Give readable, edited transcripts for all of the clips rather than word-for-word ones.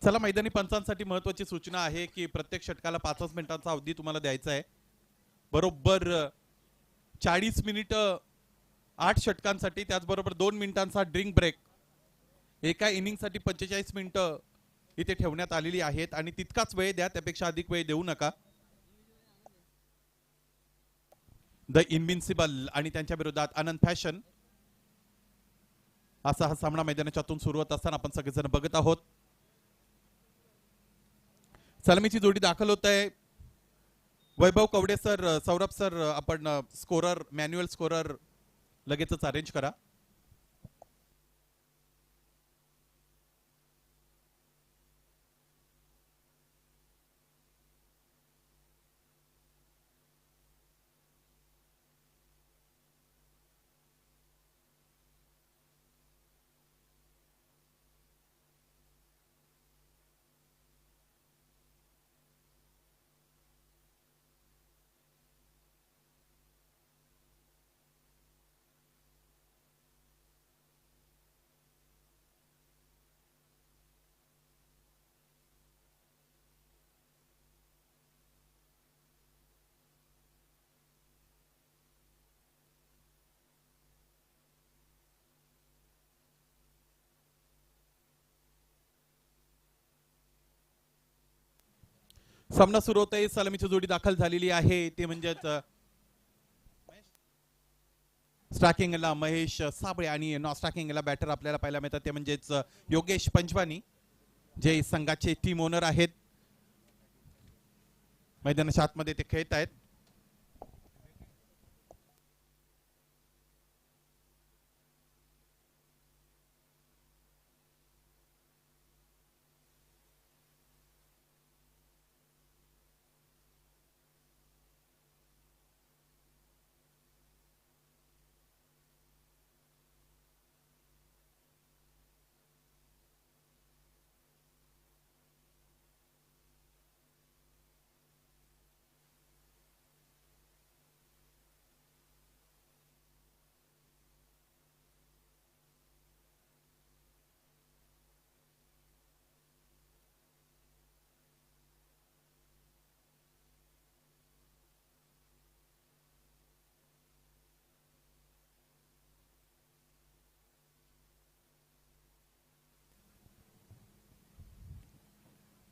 चला, मैदानी पंचांसाठी महत्त्वाची सूचना आहे की प्रत्येक षटकाला 5 मिनिटांचा अवधी तुम्हाला द्यायचा आहे. बरोबर 40 मिनिटं 8 षटकांसाठी, त्याचबरोबर 2 मिनिटांचा ड्रिंक ब्रेक. एका इनिंगसाठी 45 मिनिटं इथे ठेवण्यात आलेली आहेत आणि तितकाच वेळ द्या, त्यापेक्षा अधिक वेळ देऊ नका. द इनविन्सिबल आणि त्यांच्या विरोधात आनंद फॅशन असा हा सामना मैदानाच्यातून सुरू होत असताना आपण सगळेजण बघत आहोत. सलामीची जोडी दाखल होत आहे. वैभव कवडे सर, सौरभ सर, आपण स्कोरर, मॅन्युअल स्कोरर लगेचच अरेंज करा. सामना सुरू होत आहे. सलामीची जोडी दाखल झालेली आहे, ते म्हणजेच स्ट्रायकिंगला महेश साबळे आणि नॉन स्ट्रायकिंगला बॅटर आपल्याला पाहायला मिळतात, ते म्हणजेच योगेश पंजवानी, जे संघाचे टीम ओनर आहेत. मैदानाच्या आतमध्ये ते खेळत आहेत.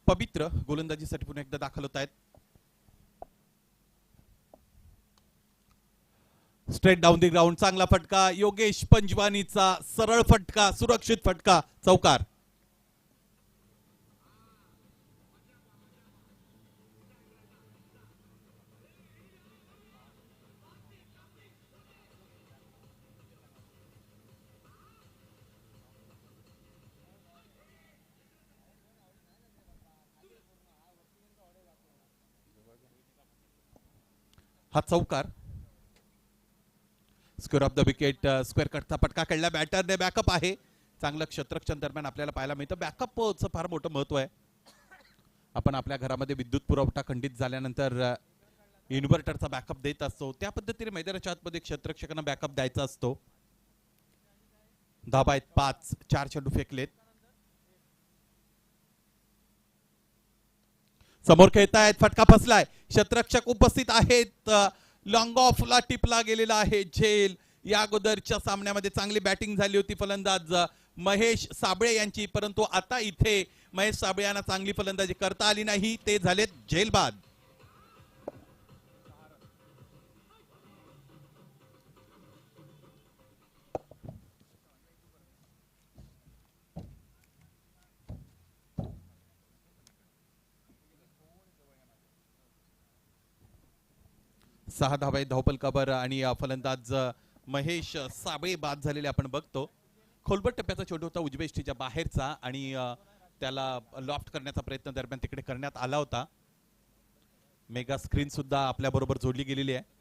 पवित्र गोलंदाजीसाठी पुन्हा एकदा दाखल होत आहेत. स्ट्रेट डाऊन दी ग्राउंड, चांगला फटका, योगेश पंजवानीचा सरळ फटका, सुरक्षित फटका, चौकार. हा चौकार. Square off the wicket, square कटचा फटका खेळला बॅटरने. बॅकअप आहे, चांगलं क्षेत्ररक्षण दरम्यान आपल्याला पाहायला मिळतं. बॅकअपचं फार मोठं महत्व आहे. आपण आपल्या घरामध्ये विद्युत पुरवठा खंडित झाल्यानंतर इन्व्हर्टरचा बॅकअप देत असतो, त्या पद्धतीने मैदानाच्या आतमध्ये क्षेत्ररक्षकांना बॅकअप द्यायचा असतो. धाबा आहेत 5, 4 चेंडू फेकलेत. समोर खेळतायत, फटका फसलाय, क्षेत्ररक्षक उपस्थित आहेत. लॉंग ऑफला टिपला गेलेला आहे झेल. या अगोदरच्या सामन्यामध्ये चांगली बॅटिंग झाली होती फलंदाज महेश साबळे यांची, परंतु आता इथे महेश साबळे यांना चांगली फलंदाजी करता आली नाही, ते झालेत झेलबाद. सहा धावा धावपलकावर आणि फलंदाज महेश साबळे बाद झालेले आपण बघतो. खोलबट टप्प्याचा चेंडू होता उजव्या यष्टीच्या बाहेरचा आणि त्याला लॉफ्ट करण्याचा प्रयत्न दरम्यान तिकडे करण्यात आला होता. मेगा स्क्रीन सुद्धा आपल्या बरोबर जोडली गेलेली आहे.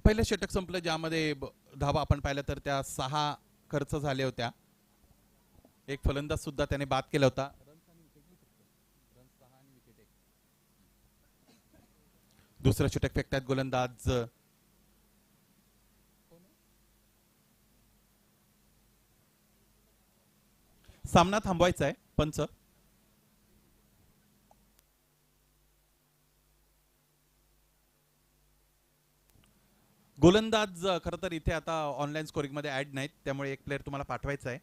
पहिलं षटक संपलं, ज्यामध्ये धावा आपण पाहिलं तर त्या 6 खर्च झाल्या होत्या. एक फलंदाज सुद्धा त्याने बाद केला होता. दुसरं षटक फेकतात गोलंदाज. सामना थांबवायचा आहे पंच. गोलंदाज खरं तर इथे आता ऑनलाईन स्कोरिंग मध्ये ऍड नाहीत, त्यामुळे एक प्लेअर तुम्हाला पाठवायचा आहे.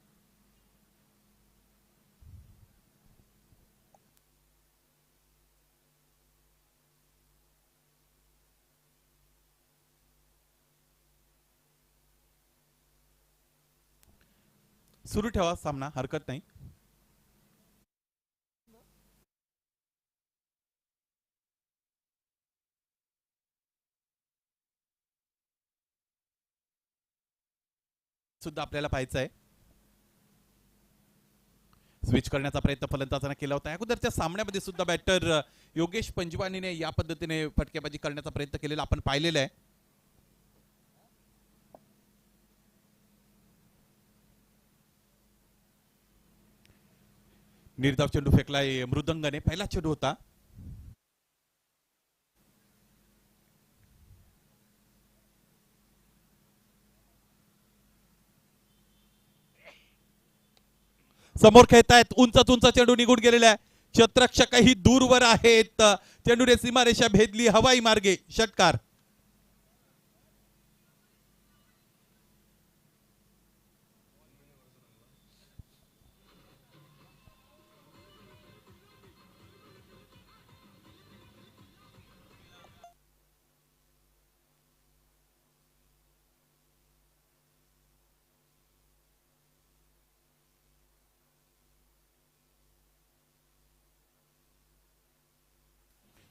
सुरू ठेवा सामना, हरकत नाही. सुद्धा आपल्याला पाहायचं आहे. स्विच करण्याचा प्रयत्न फलंदाजांना केला होता. अगोदरच्या सामन्यामध्ये सुद्धा बॅटर योगेश पंजवानीने या पद्धतीने फटकेबाजी करण्याचा प्रयत्न केलेला आपण पाहिलेला आहे. निर्धाव चेंडू फेकलाय मृदंगाने. पहिला चेंडू होता. समोर खेळतायत. उंच उंच चेंडू निघून गेलेला आहे. क्षेत्ररक्षकही दूरवर आहेत. चेंडूने सीमारेषा भेदली हवाई मार्गे. षटकार.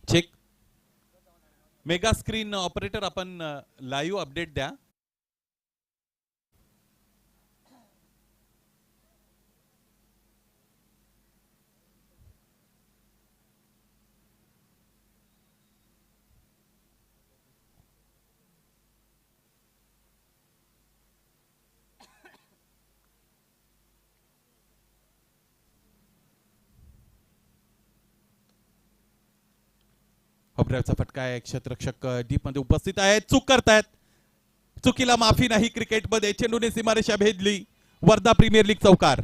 चेक. मेगा स्क्रीन ऑपरेटर आपण लाईव्ह अपडेट द्या. हबऱ्याचा फटका आहे. क्षेत्ररक्षक डीप मध्ये उपस्थित आहेत. चूक करतायत. चुकीला माफी नाही क्रिकेटमध्ये. चेंडूने सीमारेषा भेदली. वर्धा प्रीमियर लीग चौकार.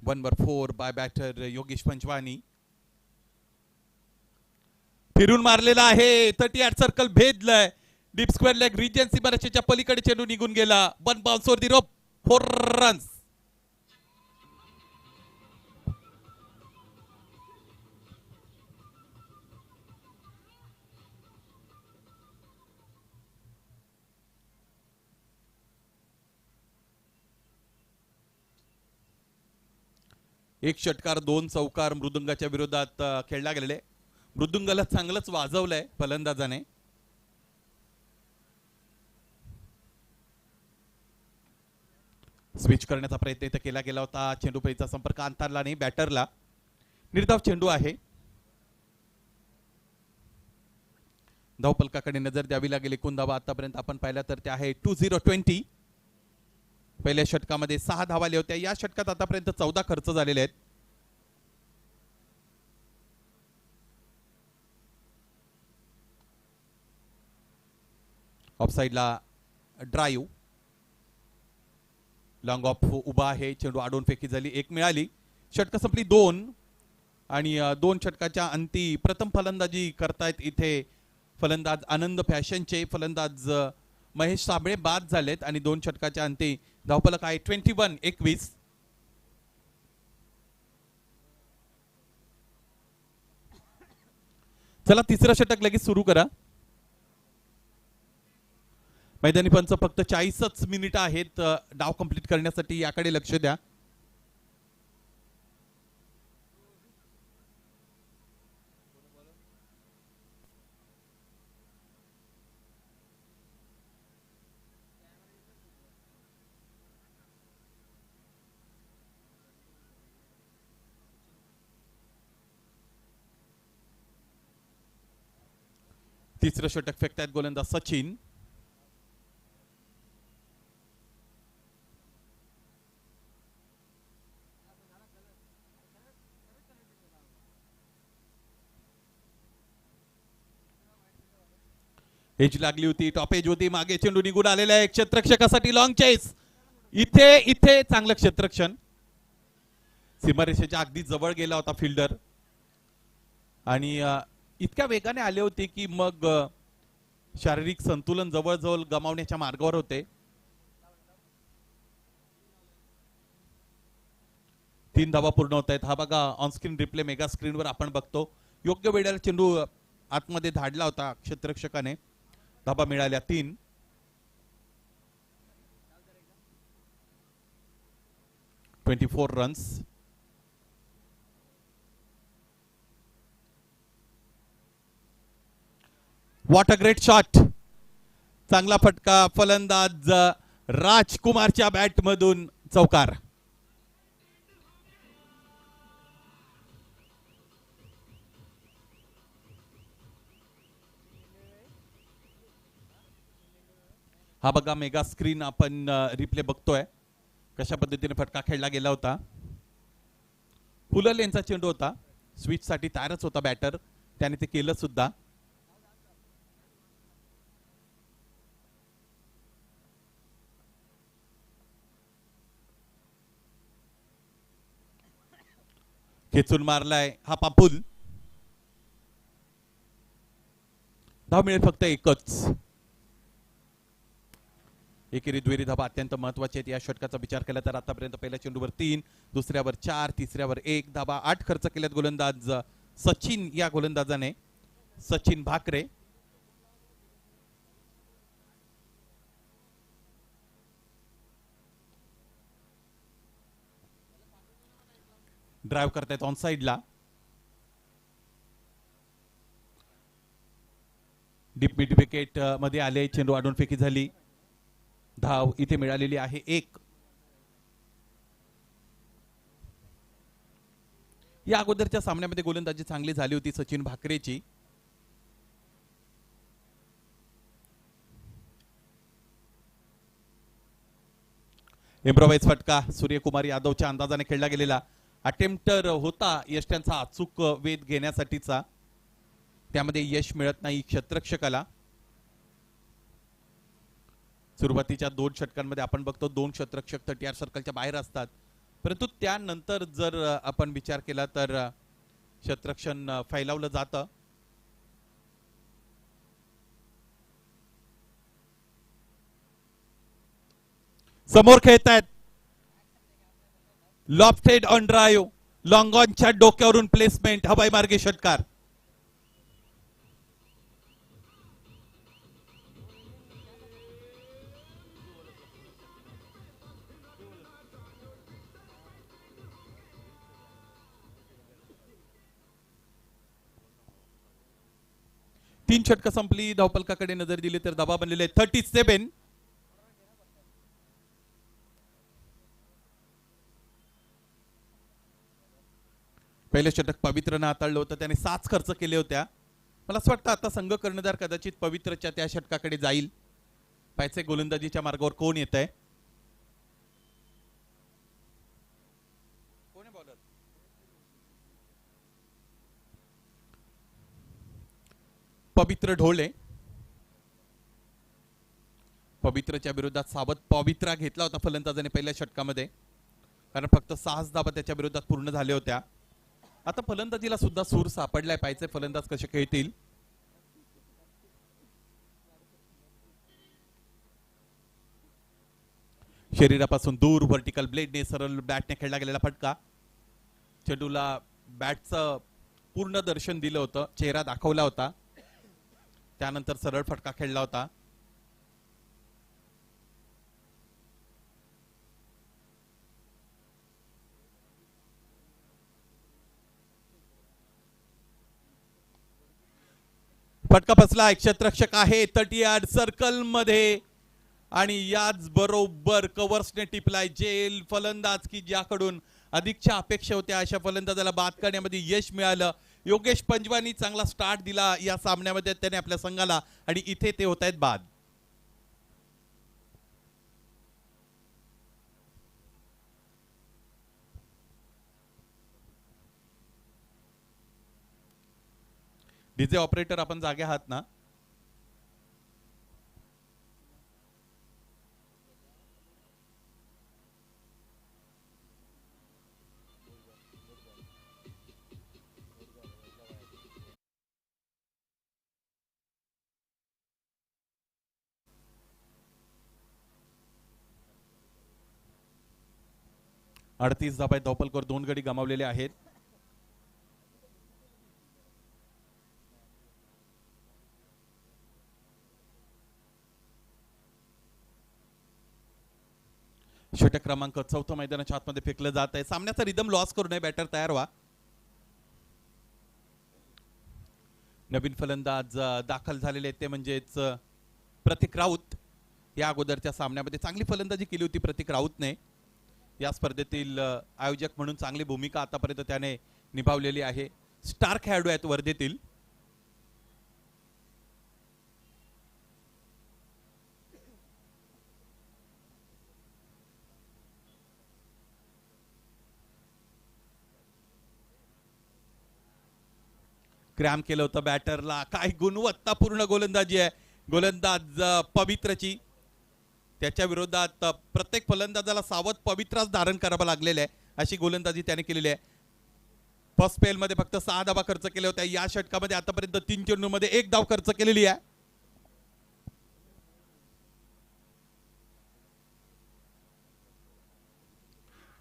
वन वर 4 बाय बॅटर योगेश पंचवानी. फिरून मारलेला आहे. 38 सर्कल भेदलंय. डीप स्क्वेअर लेग रिजन सीमारेषेच्या पलीकडे चेंडू निघून गेला. वन बाउन्स वर दी रोप. 4 रन्स. एक षटकार 2 चौकार मृदुंगाच्या विरोधात खेळला गेलेले. मृदुंगाला चांगलंच वाजवलंय फलंदाजाने. स्विच करण्याचा प्रयत्न इथे केला गेला होता. चेंडू पैचा संपर्क अंतरला नाही बॅटरला. निर्धाव चेंडू आहे. धावफलकाकडे नजर द्यावी लागेल. एकूण धावा आतापर्यंत आपण पाहिला तर ते आहे 2020. पहिल्या षटकामध्ये 6 धावा आल्या होत्या. या षटकात आतापर्यंत 14 खर्च झालेले आहेत. ऑफसाइडला ड्राईव्ह. लॉंग ऑफ उभा आहे. चेंडू आडून फेकी झाली. 1 मिळाली. षटक संपली 2 आणि 2 षटकाच्या अंती प्रथम फलंदाजी करतायत इथे फलंदाज आनंद फॅशनचे. फलंदाज महेश साबळे बाद झालेत आणि 2 षटकाच्या अंती धावफलक आहे 21-21. चला तिसरं षटक लगेच सुरू करा. मैदानी पंच फक्त 40च मिनिटं आहेत डाव कंप्लीट करण्यासाठी. याकडे लक्ष द्या. तिसरं षटक फेकतायत गोलंदाज सचिन. एज लागली होती, टॉप एज होती, मागे चेंडू निघून आलेला आहे क्षेत्ररक्षकासाठी लॉंग चेस. इथे इथे चांगलं क्षेत्ररक्षण, सीमारेषेच्या अगदी जवळ गेला होता फिल्डर आणि इतक्या वेगाने आले होते की मग शारीरिक संतुलन जवळजवळ गमावण्याच्या मार्गावर होते. 3 धावा पूर्ण होत आहेत. हा बघा ऑन स्क्रीन रिप्ले मेगा स्क्रीनवर आपण बघतो. योग्य वेळेला चेंडू आतमध्ये धाडला होता क्षेत्ररक्षकाने. धाबा मिळाल्या 3. (24 runs). What a great shot, चांगला फटका, फलंदाज राजकुमारच्या बॅट मधून चौकार. हा बघा मेगा स्क्रीन आपण रिप्ले बघतोय कशा पद्धतीने फटका खेळला गेला होता. फुलर लेनचा चेंडू होता, स्विच साठी तयारच होता बॅटर, त्याने ते केलं सुद्धा. खेचून मारलाय हा पापूल. धाव मिळेल फक्त एकच. एकेरी दुहेरी धाबा अत्यंत महत्वाचे आहेत या षटकाचा विचार केला तर. आतापर्यंत पहिल्या चेंडूवर 3, दुसऱ्यावर 4, तिसऱ्यावर 1 धाबा. 8 खर्च केल्यात गोलंदाज सचिन या गोलंदाजाने, सचिन भाकरे. ड्राइव्ह करतायत ऑन साइडला. डीप मिड विकेट मध्ये आले, चेंडू आडून फेकी झाली. धाव इथे मिळालेली आहे 1. या अगोदरच्या सामन्यामध्ये गोलंदाजी चांगली झाली होती सचिन भाकरेची. इम्प्रोवाइज फटका सूर्यकुमार यादवच्या अंदाजाने खेळला गेलेला. अटेम्प्टर होता यष्ट्यांचा अचूक वेध घेण्यासाठीचा, त्यामध्ये यश मिळत नाही क्षेत्ररक्षकाला. सुरुवातीच्या 2 षटकांमध्ये आपण बघतो 2 क्षेत्ररक्षक 30 सर्कलच्या बाहेर असतात, परंतु त्यानंतर जर आपण विचार केला तर क्षेत्ररक्षण फैलावलं जातं. समोर खेळतायत लॉफ्टेड ऑन ड्राइव्ह, लॉंग ऑनच्या डोक्यावरून प्लेसमेंट, हवाई मार्गे षटकार. तीन षटकं संपली. धावपलकाकडे नजर दिली तर धाबा बनलेले 37. पहिले षटक पवित्रनं हाताळलं होतं, त्याने 7 खर्च केले होत्या. मला असं वाटतं आता संघ कर्णधार कदाचित पवित्रच्या त्या षटकाकडे जाईल. पाहायचे गोलंदाजीच्या मार्गावर कोण येत आहे. पवित्र ढोळे. पवित्रच्या विरोधात सावध पवित्रा घेतला होता फलंदाजाने पहिल्या षटकामध्ये, कारण फक्त 6 धावा त्याच्या विरोधात पूर्ण झाल्या होत्या. आता फलंदाजीला सुद्धा सूर सापडलाय. पाहिजे फलंदाज कसे खेळतील. शरीरापासून दूर व्हर्टिकल ब्लेडने सरळ बॅटने खेळला गेलेला फटका. चेंडूला बॅटचं पूर्ण दर्शन दिलं होतं, चेहरा दाखवला होता, त्यानंतर सरळ फटका खेळला होता. फटका बसला. क्षेत्ररक्षक आहे तटीयार्ड सर्कल मध्ये आणि याच बरोबर कव्हर्सने टिपलाय जेल फलंदाज की ज्याकडून अधिकच्या अपेक्षा होत्या अशा फलंदाजाला बाद करण्यामध्ये यश मिळालं. योगेश पंजवानी चांगला स्टार्ट दिला या सामन्यामध्ये त्याने आपल्या संघाला आणि इथे ते होत आहेत बाद. डीजे ऑपरेटर आपण जागे आहात ना? अडतीस धावा धावपलकर 2 गडी गमावलेले आहेत. षटक क्रमांक 4 मैदानाच्या आतमध्ये फेकलं जात आहे. सामन्याचा रिदम लॉस करू नये, बॅटर तयार व्हा. नवीन फलंदाज दाखल झालेले आहेत ते म्हणजेच प्रतीक राऊत. या अगोदरच्या सामन्यामध्ये चांगली फलंदाजी केली होती प्रतीक राऊतने. या स्पर्धेतील आयोजक म्हणून चांगली भूमिका आतापर्यंत त्याने निभावलेली आहे. स्टार खेळाडू आहेत वर्धेतील. क्रॅम केलं होतं बॅटरला. काय गुणवत्तापूर्ण गोलंदाजी आहे गोलंदाज पवित्रची. त्याच्या विरोधात प्रत्येक फलंदाजाला सावध पवित्राच धारण करावं लागलेलं आहे अशी गोलंदाजी त्याने केलेली आहे. फर्स्ट स्पेल मध्ये फक्त 6 धावा खर्च केल्या होत्या. या षटकामध्ये आतापर्यंत 3 चेंडूमध्ये 1 धाव खर्च केलेली आहे.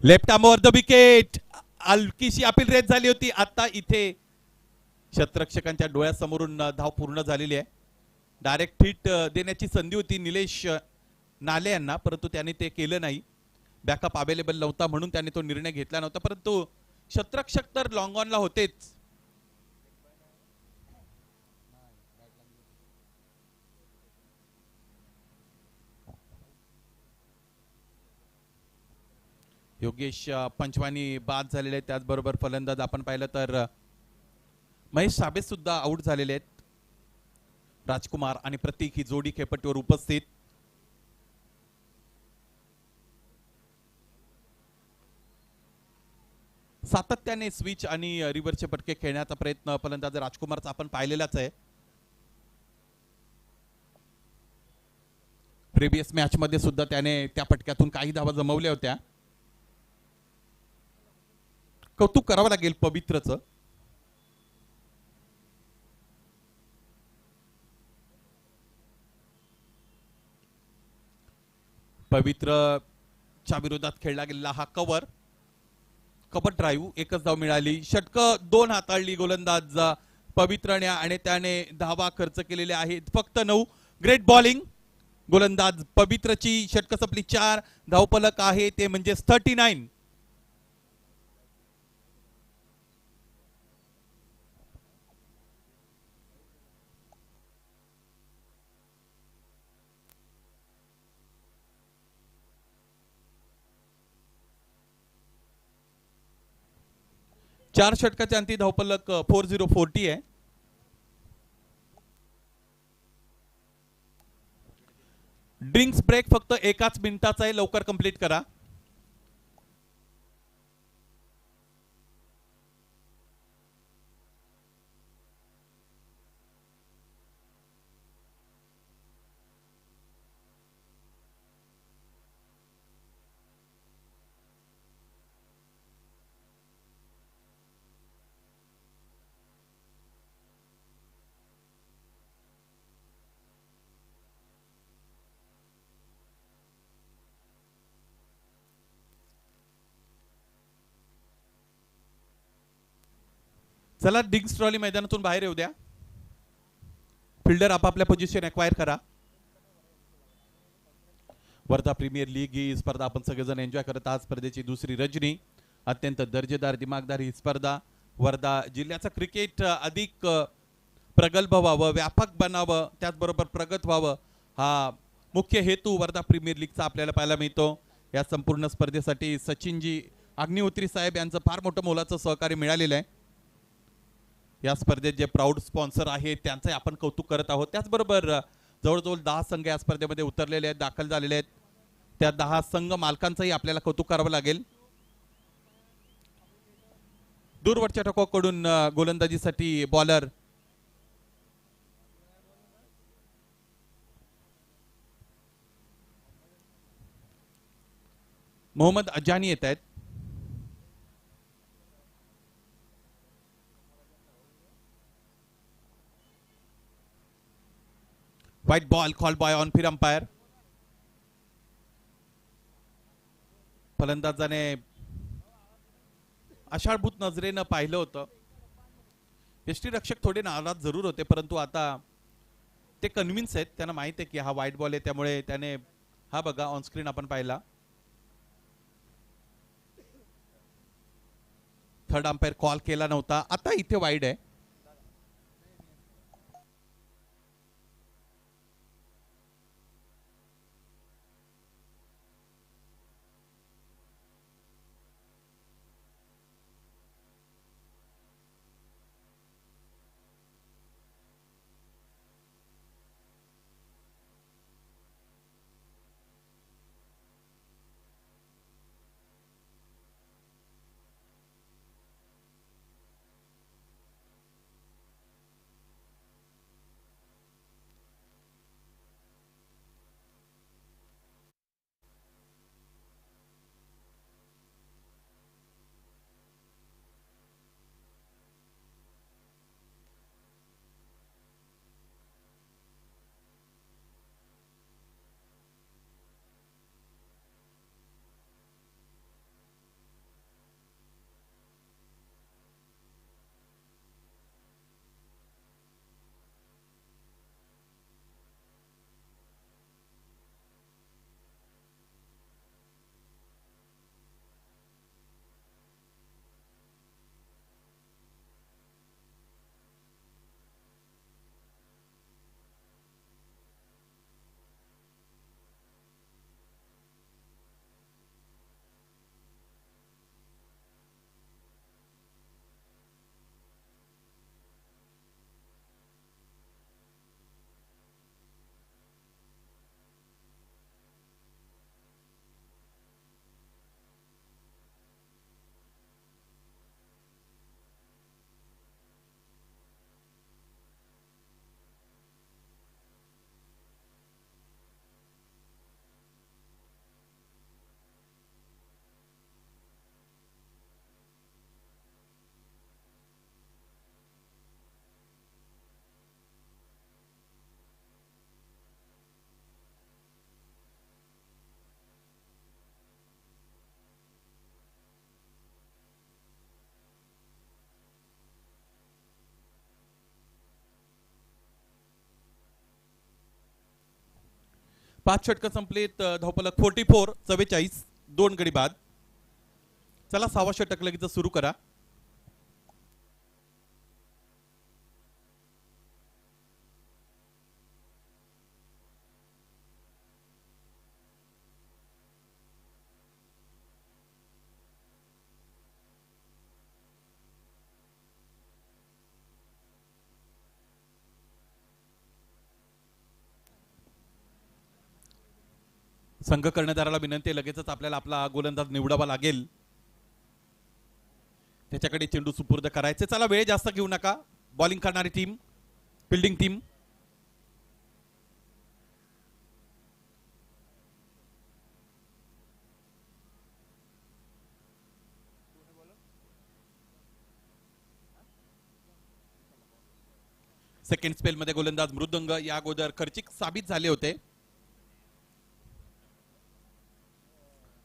लेफ्ट आर्मवर द विकेट. हलकीशी अपील रेस झाली होती. आता इथे क्षेत्ररक्षकांच्या डोळ्यासमोरून धाव पूर्ण झालेली आहे. डायरेक्ट हिट देण्याची संधी होती निलेश नाले यांना, परंतु त्यांनी ते केलं नाही. बॅकअप अवेलेबल नव्हता म्हणून त्यांनी तो निर्णय घेतला नव्हता. परंतु क्षेत्ररक्षक तर लॉंग ऑनला होतेच. योगेश पंचवानी बाद झालेले आहेत. त्याचबरोबर फलंदाज आपण पाहिलं तर महेश साबे सुद्धा आउट झालेले आहेत. राजकुमार आणि प्रतीक ही जोडी खेळपट्टीवर उपस्थित. सातत्याने स्विच आणि रिव्हर्सचे फटके खेळण्याचा प्रयत्न फलंदाज राजकुमारचा आपण पाहिलेलाच आहे. प्रिव्हियस मॅच मध्ये सुद्धा त्याने त्या फटक्यातून काही धावा जमवल्या होत्या. कौतुक करावं लागेल पवित्रचं. पवित्रच्या विरोधात खेळला गेलेला हा कव्हर ड्राईव्ह. 1च धाव मिळाली. षटक 2 हाताळली गोलंदाज पवित्रने आणि त्याने धावा खर्च केलेले आहेत फक्त 9. ग्रेट बॉलिंग गोलंदाज पवित्रची. षटक संपली. 4 धावफलक आहे ते म्हणजे 39. चार षटकाच्या अंती धावफलक 4040 आहे. ड्रिंक्स ब्रेक फक्त 1 मिनिटाचा आहे. लवकर कंप्लीट करा. चला डिग्स ट्रॉली मैदानातून बाहेर येऊ द्या. फिल्डर आपापल्या पोझिशन एक्वायर करा. वर्धा प्रीमियर लीग ही स्पर्धा आपण सगळेजण एन्जॉय करत आहात. स्पर्धेची दुसरी रजनी. अत्यंत दर्जेदार दिमागदार ही स्पर्धा. वर्धा जिल्ह्याचं क्रिकेट अधिक प्रगल्भ व्हावं, व्यापक बनावं, त्याचबरोबर प्रगत व्हावं हा मुख्य हेतू वर्धा प्रीमियर लीगचा आपल्याला पाहायला मिळतो. या संपूर्ण स्पर्धेसाठी सचिनजी अग्निहोत्री साहेब यांचं फार मोठं मोलाचं सहकार्य मिळालेलं आहे. या स्पर्धेत जे प्राऊड स्पॉन्सर आहेत त्यांचंही आपण कौतुक करत आहोत. त्याचबरोबर जवळजवळ 10 संघ या स्पर्धेमध्ये उतरलेले आहेत, दाखल झालेले आहेत. त्या 10 संघ मालकांचंही आपल्याला कौतुक करावं लागेल. दूरवरच्या टोकाकडून गोलंदाजीसाठी बॉलर मोहम्मद अजानी येत आहेत. Wide ball call by on फिर अंपायर. फलंदाजाने आषाढभूत नजरेनं पाहिलं होतं. यष्टीरक्षक थोडे नाराज जरूर होते, परंतु आता ते कन्व्हिन्स आहेत. त्यांना माहित आहे की हा व्हाईट बॉल आहे, त्यामुळे त्याने हा बघा ऑन स्क्रीन आपण पाहिला. थर्ड अंपायर कॉल केला नव्हता. आता इथे वाईड आहे. पाच षटकं संपलीत. धावफलक 44-44. 2 गडी बाद. चला 6वा षटक लगेच सुरू करा. संघ कर्णधाराला विनंती, लगेचच आपल्याला आपला गोलंदाज निवडावा लागेल. त्याच्याकडे चेंडू सुपूर्द करायचे. चला वेळ जास्त घेऊ नका. बॉलिंग करणारी team, fielding team. Second spell मध्ये गोलंदाज मृदंग या अगोदर खर्चिक साबित झाले होते.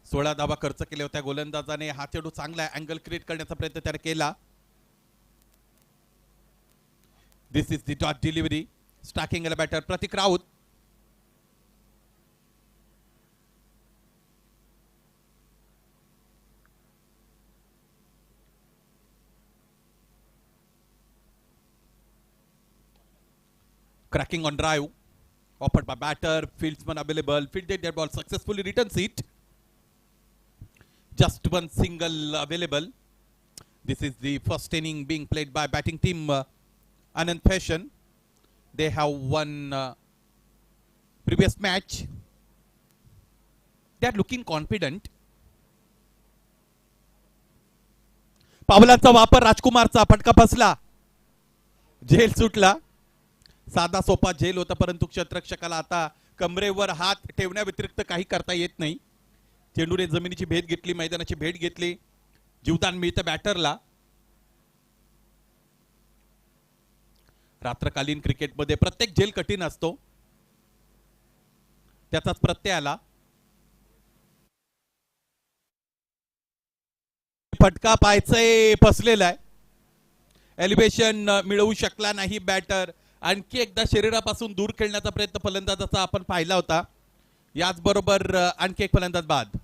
16 धावा खर्च केल्या होत्या. गोलंदाजाने हा चेंडू चांगला अँगल क्रिएट करण्याचा प्रयत्न त्याने केला. This is the dot delivery. Striking batter Pratik Raut. cracking on drive offered by batter, fieldsman available, fielded their ball successfully, returns it. Just one single available. This is the first inning being played by batting team Anand Fashion. They have won previous match. They are looking confident. पावलांचा वापर राजकुमारचा, फटका फसला, झेल सुटला. साधा सोपा झेल होता, परंतु क्षेत्ररक्षकाला आता कमरेवर हात ठेवण्या व्यतिरिक्त काही करता येत नाही. चेंडूने जमिनीची भेट घेतली, मैदानाची भेट घेतली, जीवदान मिळतं बॅटरला. रात्रकालीन क्रिकेटमध्ये प्रत्येक झेल कठीण असतो, त्याचाच प्रत्यय आला. फटका पायचंय फसलेला आहे. एलिव्हेशन मिळवू शकला नाही बॅटर. आणखी एकदा शरीरापासून दूर खेळण्याचा प्रयत्न फलंदाजाचा आपण पाहिला होता. याच बरोबर आणखी एक फलंदाज बाद.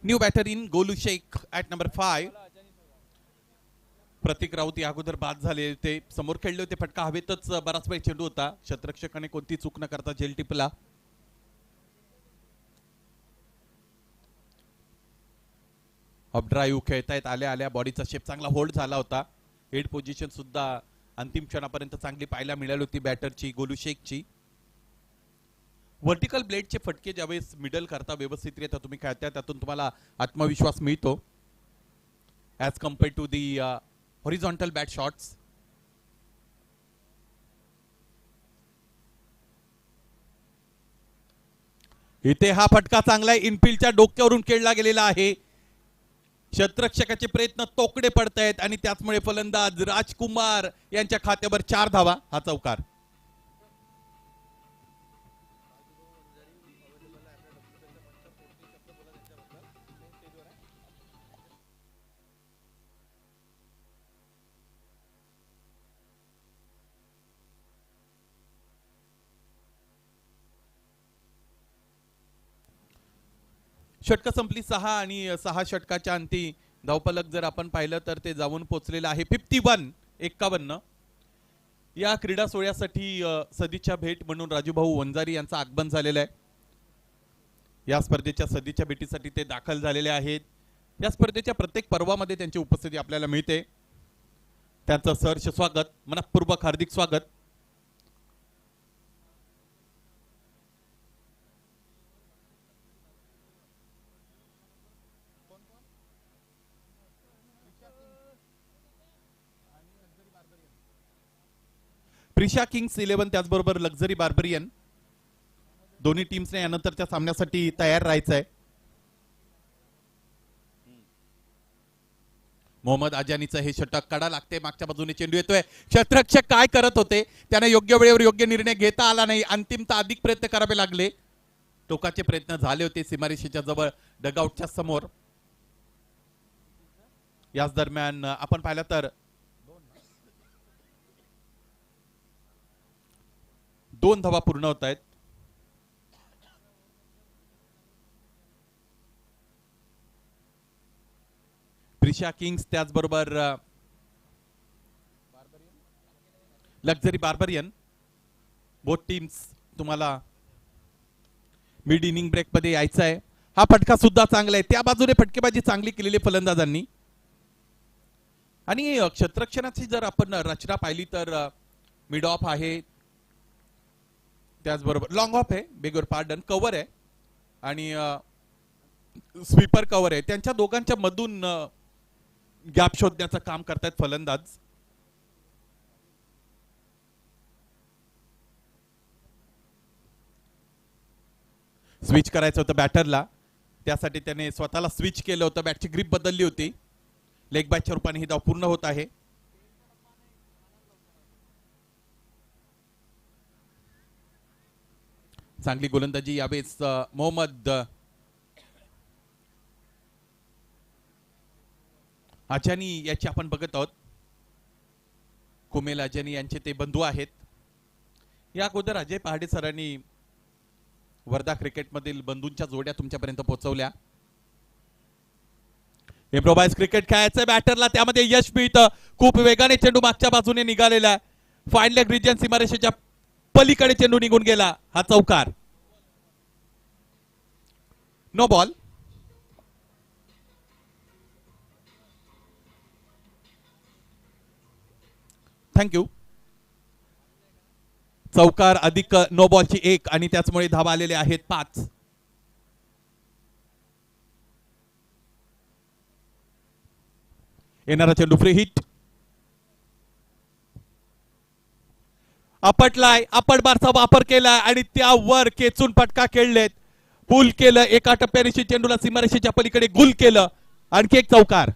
New batter in Golu Shaikh at number 5. Pratik Raut या अगोदर बाद झाले होते, समोर खेळले होते. फटका हवेतच बराच वेळ चेंडू होता. क्षेत्ररक्षकाने कोणती चूक न करता झेल टिपला. ऑफ ड्राईव्ह खेळतायत आल्या आल्या बॉडीचा शेप चांगला होल्ड झाला होता. हेड पोझिशन सुद्धा अंतिम क्षणापर्यंत चांगली पाहायला मिळाली होती बॅटरची, गोलू शेखची. वर्टिकल ब्लेडचे फटके ज्यावेळेस मिडल करता व्यवस्थितरित्या तुम्ही खेळता, त्यातून तुम्हाला आत्मविश्वास मिळतो as compared to the horizontal bat shots. इथे हा फटका चांगला इनफिल्डच्या डोक्यावरून खेळला गेलेला आहे. क्षेत्ररक्षकाचे प्रयत्न तोकडे पडत आहेत आणि त्याचमुळे फलंदाज राजकुमार यांच्या खात्यावर 4 धावा. हा चौकार. षटक संपली 6 आणि 6 षटकाच्या अंती धावफलक जर आपण पाहिलं तर ते जाऊन पोहोचलेलं आहे 51. या क्रीडा सोहळ्यासाठी सदिच्छा भेट म्हणून राजूभाऊ वंजारी यांचं आगमन झालेलं आहे. या स्पर्धेच्या सदिच्छा भेटीसाठी ते दाखल झालेले आहेत. या स्पर्धेच्या प्रत्येक पर्वामध्ये त्यांची उपस्थिती आपल्याला मिळते. त्यांचं सहर्ष स्वागत, मनपूर्वक हार्दिक स्वागत. प्रिशा किंग्स 11 त्याचबरोबर लक्झरी बार्बरियन दोन्ही टीम्सने यानंतरच्या सामन्यासाठी तयार राहायचं आहे. मोहम्मद आजानीचं हे षटक कडा लागते, मागच्या बाजूने चेंडू येतोय. क्षेत्ररक्षक काय करत होते, त्याने योग्य वेळेवर योग्य निर्णय घेता आला नाही. अंतिमतः अधिक प्रयत्न करावे लागले. टोकाचे प्रयत्न झाले होते सीमारेषेच्या जवळ डगआउटच्या समोर. याच दरम्यान आपण पाहिलं तर 2 धावा पूर्ण होत आहेत. प्रिशा किंग्स त्याचबरोबर लक्झरी बार्बरियन बोथ टीम्स तुम्हाला मिड इनिंग ब्रेक मध्ये यायचं आहे. हा फटका सुद्धा चांगला आहे, त्या बाजूने फटकेबाजी चांगली केलेली फलंदाजांनी. आणि क्षेत्ररक्षणाची जर आपण रचना पाहिली तर मिड ऑफ आहे, त्याचबरोबर लॉंग ऑफ आहे, बेगोर पार्डन, कव्हर आहे आणि स्वीपर कव्हर आहे. त्यांच्या दोघांच्या मधून गॅप शोधण्याचं काम करतायत फलंदाज. स्विच करायचं होतं बॅटरला, त्यासाठी त्याने स्वतःला स्विच केलं होतं. बॅटची ग्रिप बदलली होती. लेग बॅटच्या रूपाने ही धाव पूर्ण होत आहे. चांगली गोलंदाजी यावेळेस मोहम्मद अजानी याची आपण बघत आहोत. कुमेल अजानी यांचे ते बंधू आहेत. या अगोदर अजय पहाडे सरांनी वर्धा क्रिकेटमधील बंधूंच्या जोड्या तुमच्यापर्यंत पोहोचवल्या. इम्प्रोवाइज क्रिकेट खेळायचं बॅटरला, त्यामध्ये यश मिळतं. खूप वेगाने चेंडू मागच्या बाजूने निघालेला, फाईन लेग रिजन सीमारेषेच्या पलीकडे चेंडू निघून गेला. हा चौकार, नो बॉल. थँक्यू. चौकार अधिक नो बॉलची 1 आणि त्याचमुळे धावा आलेले आहेत 5. येणारा चेंडू फ्री हिट. आपटलाय, आपण बारचा वापर केला आणि त्यावर केचून फटका खेळलेत. पुल केलं एका टप्प्यानिशी, चेंडूला सीमारेषेच्या पलीकडे गुल केलं. आणखी एक चौकार.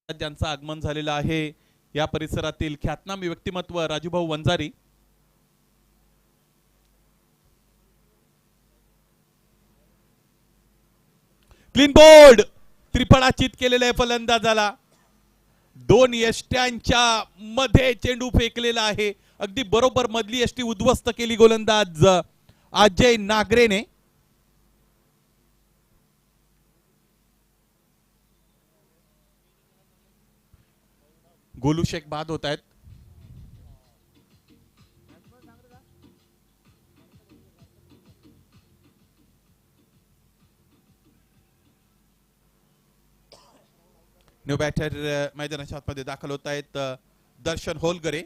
ज्यांचं आगमन झालेलं आहे या परिसरातील ख्यातनाम व्यक्तिमत्व राजूभाऊ वंजारी. क्लीन बोर्ड, त्रिफळाचित केलेला आहे फलंदाजाला. दोन यष्ट्यांच्या मध्ये चेंडू फेकलेला आहे, अगदी बरोबर मधली यष्टी उद्ध्वस्त केली गोलंदाज अजय नागरेने. गोलू शेख बाद होत आहेत. न्यू बॅटर मैदानाच्या आतमध्ये दाखल होत आहेत दर्शन होलगरे.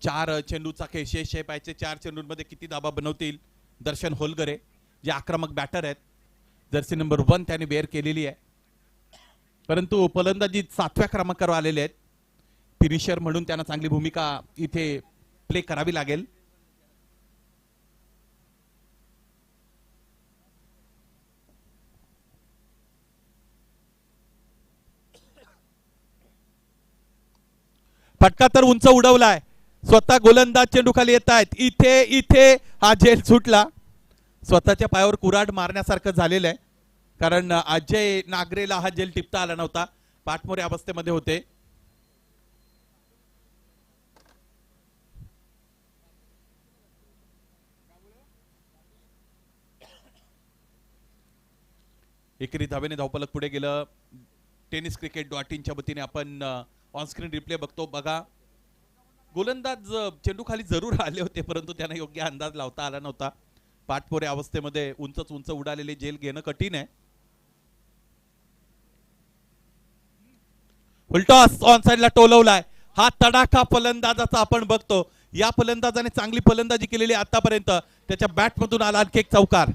चार चेंडूचा खेळ शेष आहे. पाहिजे 4 चेंडूंमध्ये किती धाबा बनवतील दर्शन होलगरे, जे आक्रमक बॅटर आहेत. जर्सी नंबर 1 त्यांनी बेअर केलेली आहे, परंतु फलंदाजी 7व्या क्रमांकावर आलेले आहेत. फिनिशर म्हणून त्यांना चांगली भूमिका इथे प्ले करावी लागेल. फटका तर उंच उडवलाय, स्वतः गोलंदाज चेंडू खाली येत आहेत. इथे इथे हा झेल सुटला. स्वतःच्या पायावर कुऱ्हाड मारण्यासारखं झालेलं आहे, कारण अजय नागरेला हा झेल टिपता आला नव्हता. पाठमोरे अवस्थेमध्ये होते. एकेरी धावेने धावपलक पुढे गेलं. टेनिस क्रिकेट .in वतीने आपण ऑन स्क्रीन रिप्ले बघतो. बघा, गोलंदाज चेंडू खाली जरूर आले होते, परंतु त्यांना योग्य अंदाज लावता आला नव्हता. पाठपोरे अवस्थेमध्ये उंचच उंच उडालेले झेल घेणं कठीण आहे. फुलटॉस ऑन साइडला टोलवलाय. हा तडाखा फलंदाजाचा आपण बघतो. या फलंदाजाने चांगली फलंदाजी केलेली आतापर्यंत. त्याच्या बॅटमधून आला आणखी एक चौकार.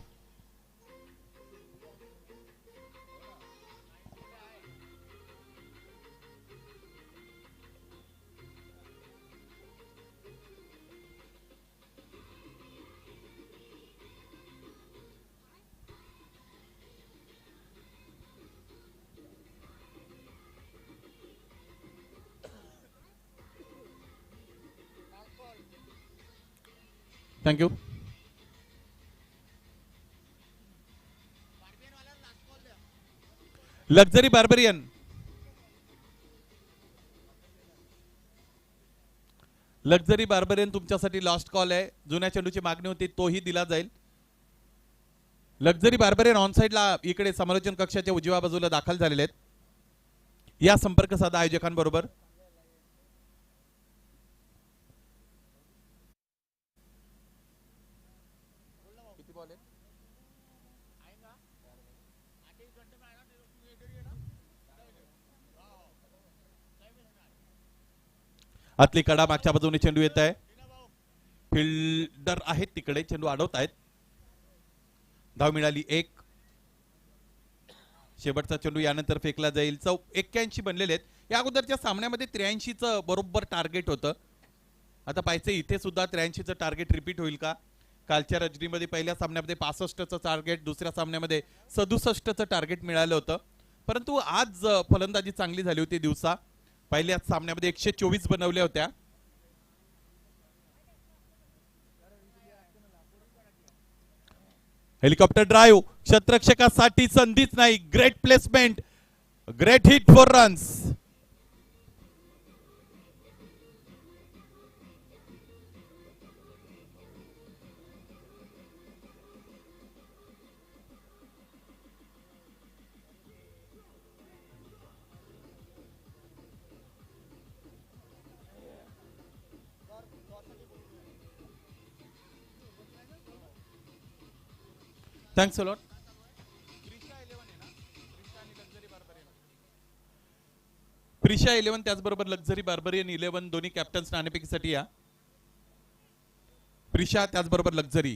Thank you. Luxury barbarian, luxury barbarian तुमच्यासाठी लास्ट कॉल आहे. जुन्या चेंडूची मागणी होती, तोही दिला जाईल. लक्झरी बार्बरियन ऑन साइडला इकडे समालोचन कक्षाच्या उजव्या बाजूला दाखल झालेले आहेत. या संपर्क साधा आयोजकांबरोबर. आतली कडा मागच्या बाजूने चेंडू येत आहे. फिल्डर आहेत तिकडे, चेंडू अडवत आहेत. धाव मिळाली 1. शेवटचा चेंडू यानंतर फेकला जाईल. 81 बनलेले आहेत. या अगोदरच्या सामन्यामध्ये 83चं बरोबर टार्गेट होतं. आता पाहायचं इथे सुद्धा 83चं टार्गेट रिपीट होईल का. कालच्या रजनीमध्ये पहिल्या सामन्यामध्ये 65चं टार्गेट, दुसऱ्या सामन्यामध्ये 67चं टार्गेट मिळालं होतं. परंतु आज फलंदाजी चांगली झाली होती दिवसा. पहिल्या सामन्यामध्ये 124 बनवल्या होत्या. हेलिकॉप्टर ड्राईव्ह, क्षेत्ररक्षकासाठी संधीच नाही. Great placement, great hit for runs. Thanks a lot. Prisha 11 त्याचबरोबर लक्झरी बार्बरियन 11 दोन्ही कॅप्टन्स नाणेफेकीसाठी या. प्रिशा त्याचबरोबर लक्झरी.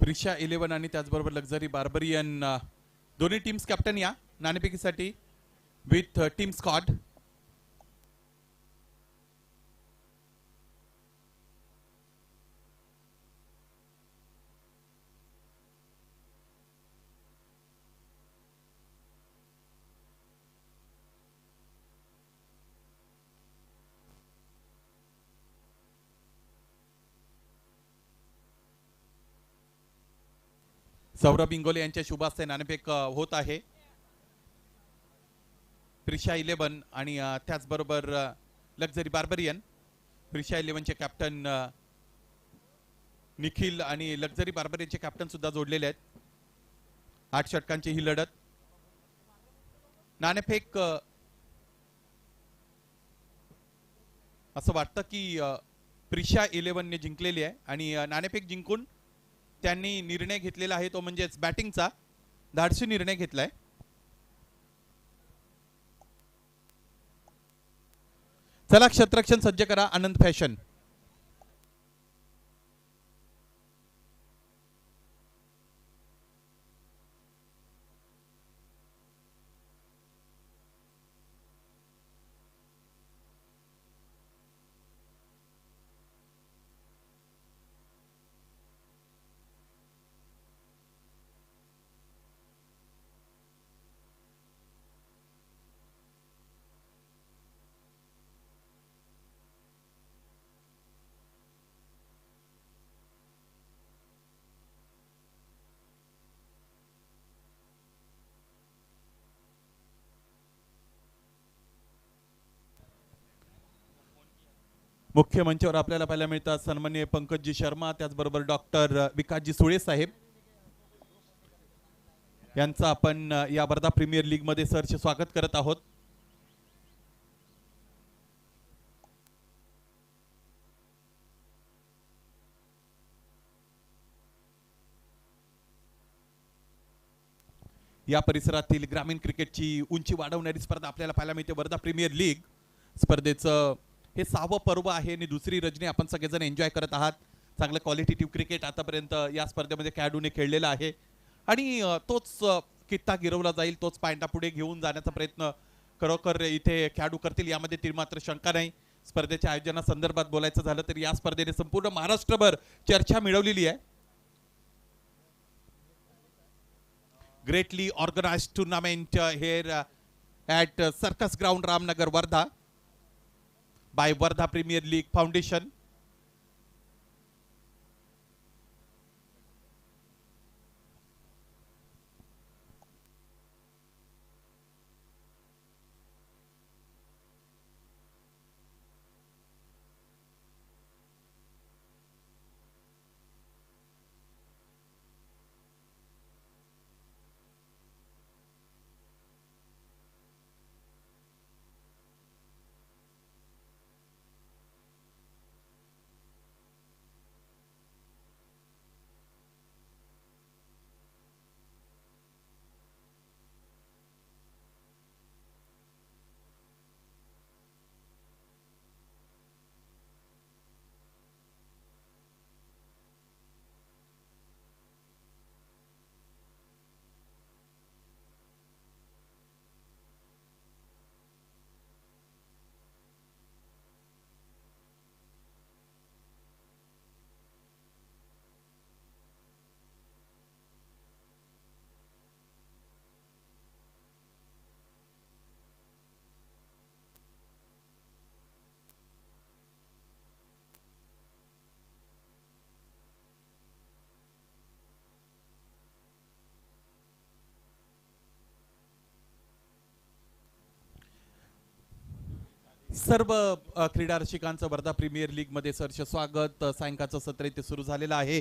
प्रिशा 11 आणि त्याचबरोबर लक्झरी बार्बरियन दोन्ही टीम्स कॅप्टन या नाणेफेकीसाठी with team squad. Saurabh Ingole यांच्या शुभास्ते नाणेफेक होत आहे. प्रिशा 11 आणि त्याचबरोबर लक्झरी बार्बरियन. प्रिशा 11चे कॅप्टन निखिल आणि लक्झरी बार्बरियनचे कॅप्टन सुद्धा जोडलेले आहेत. 8 षटकांची ही लढत. नाणेफेक असं वाटतं की प्रिशा 11ने जिंकलेली आहे आणि नाणेफेक जिंकून त्यांनी निर्णय घेतलेला आहे तो म्हणजेच बॅटिंगचा धाडसी निर्णय घेतलाय. चला क्षेत्ररक्षण सज्ज करा आनंद फॅशन. मुख्य मंचावर आपल्याला पाहायला मिळतात सन्माननीय पंकजी शर्मा, त्याचबरोबर डॉक्टर विकासजी सुळे साहेब यांचा आपण या वर्धा प्रीमियर लीग मध्ये सरचे स्वागत करत आहोत. या परिसरातील ग्रामीण क्रिकेटची उंची वाढवणारी स्पर्धा आपल्याला पाहायला मिळते. वर्धा प्रीमियर लीग स्पर्धेचं हे 6वं पर्व आहे आणि दुसरी रजनी आपण सगळेजण एन्जॉय करत आहात. चांगलं क्वालिटेटिव्ह क्रिकेट आतापर्यंत या स्पर्धेमध्ये खेळाडूने खेळलेला आहे आणि तोच कित्ता गिरवला जाईल, तोच पायंडा पुढे घेऊन जाण्याचा प्रयत्न खरोखर इथे खेळाडू करतील यामध्ये ती मात्र शंका नाही. स्पर्धेच्या आयोजनासंदर्भात बोलायचं झालं तर या स्पर्धेने संपूर्ण महाराष्ट्रभर चर्चा मिळवलेली आहे. Greatly organized tournament here at Circus Ground Ramnagar Wardha by Wardha Premier League Foundation. सर्व क्रीडा रसिकांचं वर्धा प्रीमियर लीग मध्ये सरचे स्वागत. सायंकाळचं सत्र इथे सुरू झालेलं आहे.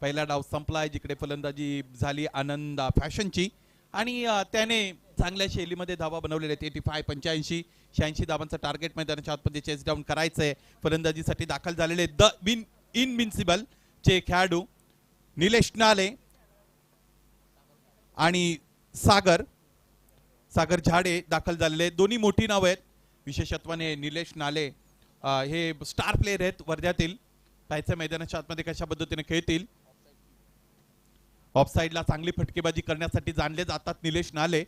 पहिला डाव संपलाय जिकडे फलंदाजी झाली आनंद फॅशनची आणि त्याने चांगल्या शैलीमध्ये धावा बनवलेल्या आहेत. 85 85 धावांचं टार्गेट मैदानाच्या आतमध्ये चेस डाऊन करायचंय. फलंदाजीसाठी दाखल झालेले द इनविन्सिबल चे खेळाडू निलेश नाले आणि सागर झाडे दाखल झालेले. दोन्ही मोठी नाव आहेत. विशेषत्वाने निलेश नाले हे स्टार प्लेयर आहेत वर्ध्यातील. पाहायचं मैदानाच्या आतमध्ये कशा पद्धतीने खेळतील. ऑफसाईडला चांगली फटकेबाजी करण्यासाठी जाणले जातात निलेश नाले.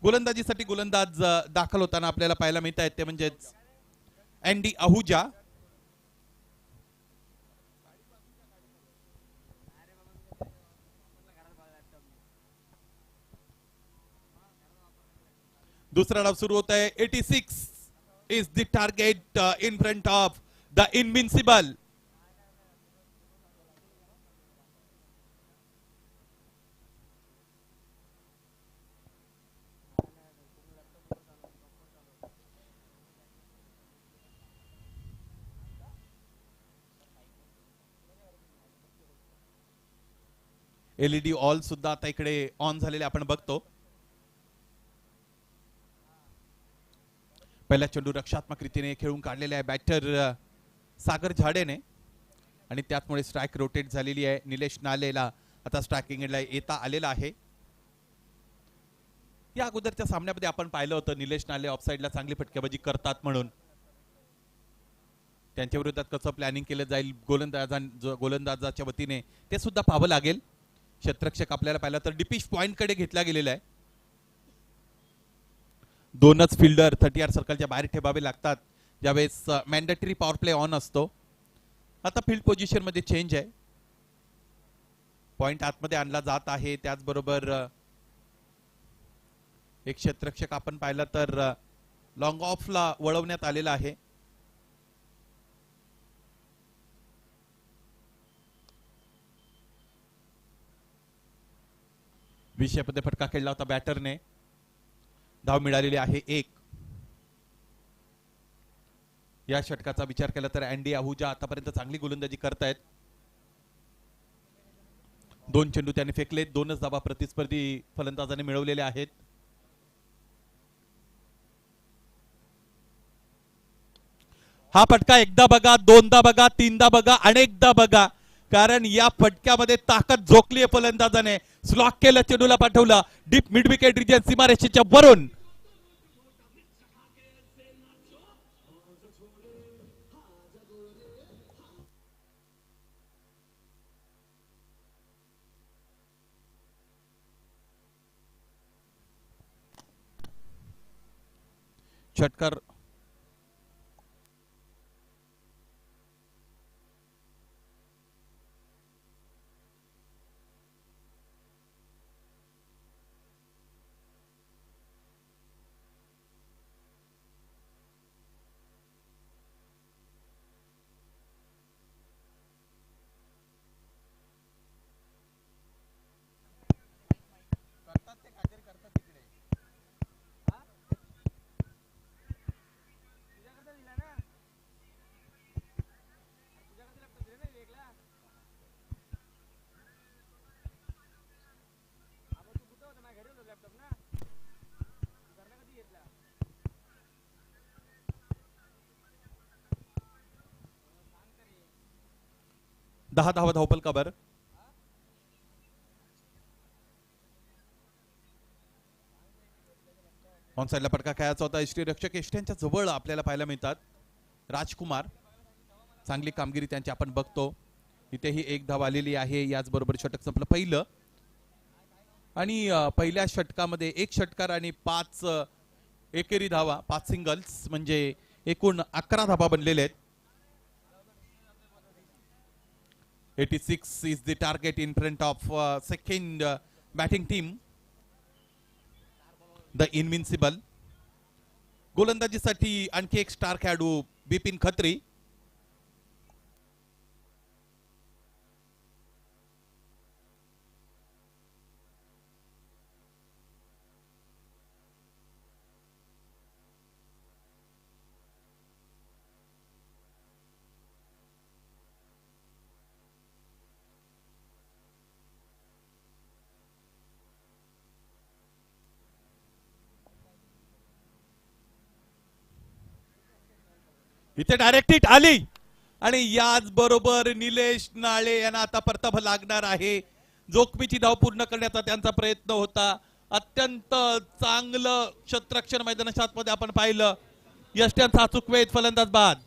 गोलंदाजीसाठी गोलंदाज दाखल होताना आपल्याला पाहायला मिळत आहेत ते म्हणजेच अँडी आहुजा. दूसरा डाव सुरू होता है. 86 is the target in front of the invincible. LED all सुद्धा आता इकडे ऑन झालेले आपण बघतो. पहिला चेंडू रक्षात्मक रीतीने खेळून काढलेला आहे बॅटर सागर झाडेने आणि त्यामुळे स्ट्राइक रोटेट झालेली आहे. निलेश नालेला आता स्ट्रायकिंगला येता आलेला आहे. या अगोदरच्या सामन्यामध्ये आपण पाहिलं होतं निलेश नाले ऑफसाईडला चांगली फटकेबाजी करतात म्हणून. त्यांच्या विरोधात कसं प्लॅनिंग केलं जाईल गोलंदाजाच्या वतीने ते सुद्धा पाहावं लागेल. क्षेत्ररक्षक आपल्याला पाहिलं तर डिपिश पॉइंट कडे घेतला गेलेला आहे. दोनच फिल्डर 30 सर्कलच्या बाहेर ठेवावे लागतात ज्यावेळेस मॅन्डेटरी पॉवर प्ले ऑन असतो. आता फील्ड पोझिशन मध्ये चेंज आहे. पॉइंट आतमध्ये आणला जात आहे. त्याचबरोबर एक क्षेत्ररक्षक आपण पाहिलं तर लॉंग ऑफला वळवण्यात आलेला आहे. विषयामध्ये फटका खेळला होता बॅटरने. धाव मिळालेली आहे 1. या षटकाचा विचार केला तर अँडी आहुजा आतापर्यंत चांगली गोलंदाजी करतायत. 2 चेंडू त्याने फेकले. 2च धावा प्रतिस्पर्धी फलंदाजाने मिळवलेल्या आहेत. हा फटका एकदा बघा, दोनदा बघा, तीनदा बघा, अनेकदा बघा, कारण या फटक्यामध्ये ताकद झोकली आहे फलंदाजाने. स्लॉक केलं, चेंडूला पाठवलं डीप मिड विकेट रिजन सीमारेषेच्या वरून. षटकार दहा धावा धावपलकावर. ऑन साइडला फटका खेळायचा होता. यष्टीरक्षक यष्ट्यांच्या जवळ आपल्याला पाहायला मिळतात राजकुमार. चांगली कामगिरी त्यांची आपण बघतो. इथेही 1 धाव आलेली आहे. याचबरोबर षटक संपलं पहिलं. आणि पहिल्या षटकामध्ये 1 षटकार आणि 5 एकेरी धावा, 5 सिंगल्स, म्हणजे एकूण 11 धावा बनलेले आहेत. 86 is the target in front of second batting team, the invincible. गोलंदाजीसाठी आणखी एक स्टार खेळाडू बिपिन खत्री. इथे डायरेक्ट हिट आली आणि याच बरोबर निलेश नाळे यांना आता परतावा लागणार आहे. जोखमीची धाव पूर्ण करण्याचा त्यांचा प्रयत्न होता. अत्यंत चांगलं क्षेत्ररक्षण मैदानाच्या मध्ये आपण पाहिलं. यष्ट्यांचा अचूक वेध, फलंदाज बाद.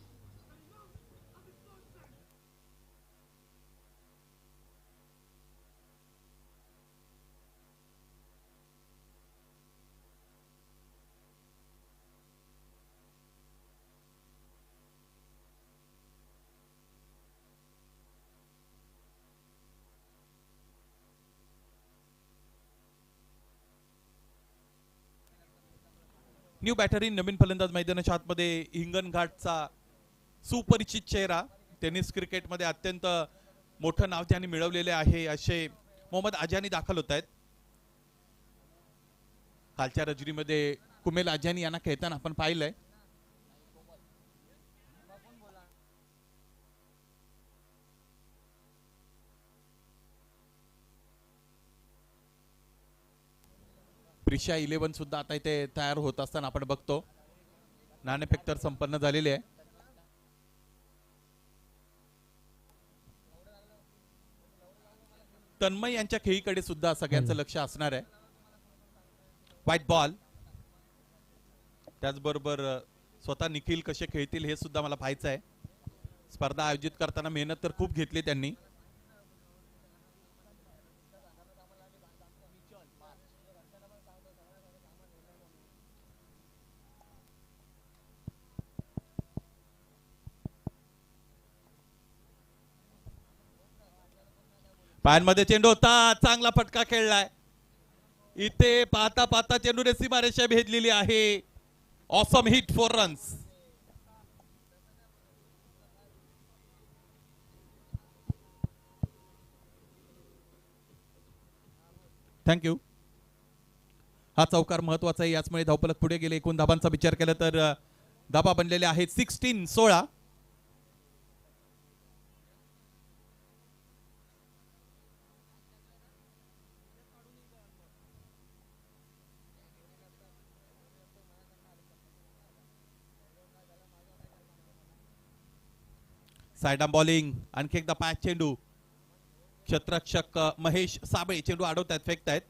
न्यू बॅटरी नवीन फलंदाज मैदानाच्या आतमध्ये हिंगणघाटचा सुपरिचित चेहरा, टेनिस क्रिकेटमध्ये अत्यंत मोठं नाव त्यांनी मिळवलेले आहे असे मोहम्मद आजानी दाखल होत आहेत. कालच्या रजनीमध्ये कुमेल आजानी यांना खेळताना आपण पाहिलंय. प्रिशा 11 सुद्धा आता इथे तयार होत असताना आपण बघतो. नाणेफेक तर संपन्न झालेली आहे. तन्मय यांच्या खेळीकडे सुद्धा सगळ्यांचं लक्ष असणार आहे. White ball. त्याचबरोबर स्वतः निखिल कसे खेळतील हे सुद्धा मला पाहायचं आहे. स्पर्धा आयोजित करताना मेहनत तर खूप घेतली त्यांनी. पायांमध्ये चेंडू होता, चांगला फटका खेळलाय. इथे पाहता पाहता चेंडूने सीमारेषा भेदलेली आहे. Awesome hit 4 runs. थँक्यू. हा चौकार महत्वाचा आहे, याचमुळे धावफलक पुढे गेले. एकूण धाबांचा विचार केला तर धाबा बनलेले आहेत 16-16. साइडआर्म बॉलिंग. आणखी एकदा पाच चेंडू. क्षेत्ररक्षक महेश साबळे चेंडू अडवतायत, फेकतायत.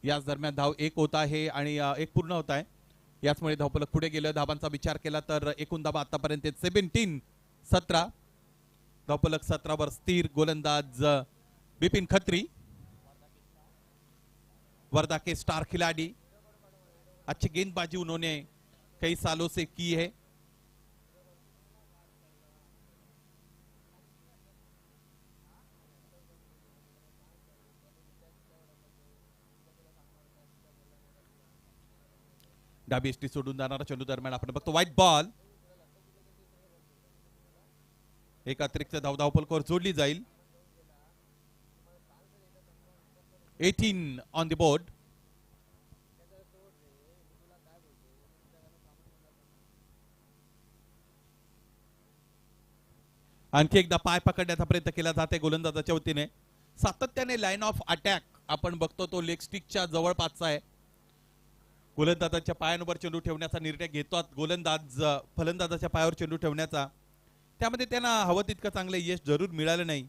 याच दरम्यान धाव एक होत आहे आणि एक पूर्ण होत आहे. याचमुळे धावफलक पुढे गेलं. धाबांचा विचार केला तर एकूण धाबा आतापर्यंत 17-17. धावफलक 17 वर स्थिर. गोलंदाज बिपिन खत्री, वर्धा के स्टार खिलाड़ी. अच्छी गेंदबाजी उन्होंने कई सालों से की है. डाबी एसटी सोडून जाणारा चेंडू दरम्यान आपण बघतो व्हाईट बॉल. एक अतिरिक्त धाव धावफलकावर जोडली जाईल. 18 ऑन द बोर्ड. आणखी एकदा पाय पकडण्याचा प्रयत्न केला जाते गोलंदाजाच्या वतीने. सातत्याने लाईन ऑफ अटॅक आपण बघतो तो लेग स्टिकच्या जवळपासचा आहे. गोलंदाजाच्या पायांवर चेंडू ठेवण्याचा निर्णय घेतात गोलंदाज. फलंदाजाच्या पायावर चेंडू ठेवण्याचा, त्यामध्ये त्यांना हवं तितकं चांगलं यश जरूर मिळालं नाही.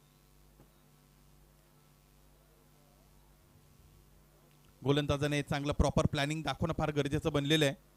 गोलंदाजाने चांगलं प्रॉपर प्लॅनिंग दाखवणं फार गरजेचं बनलेलं आहे.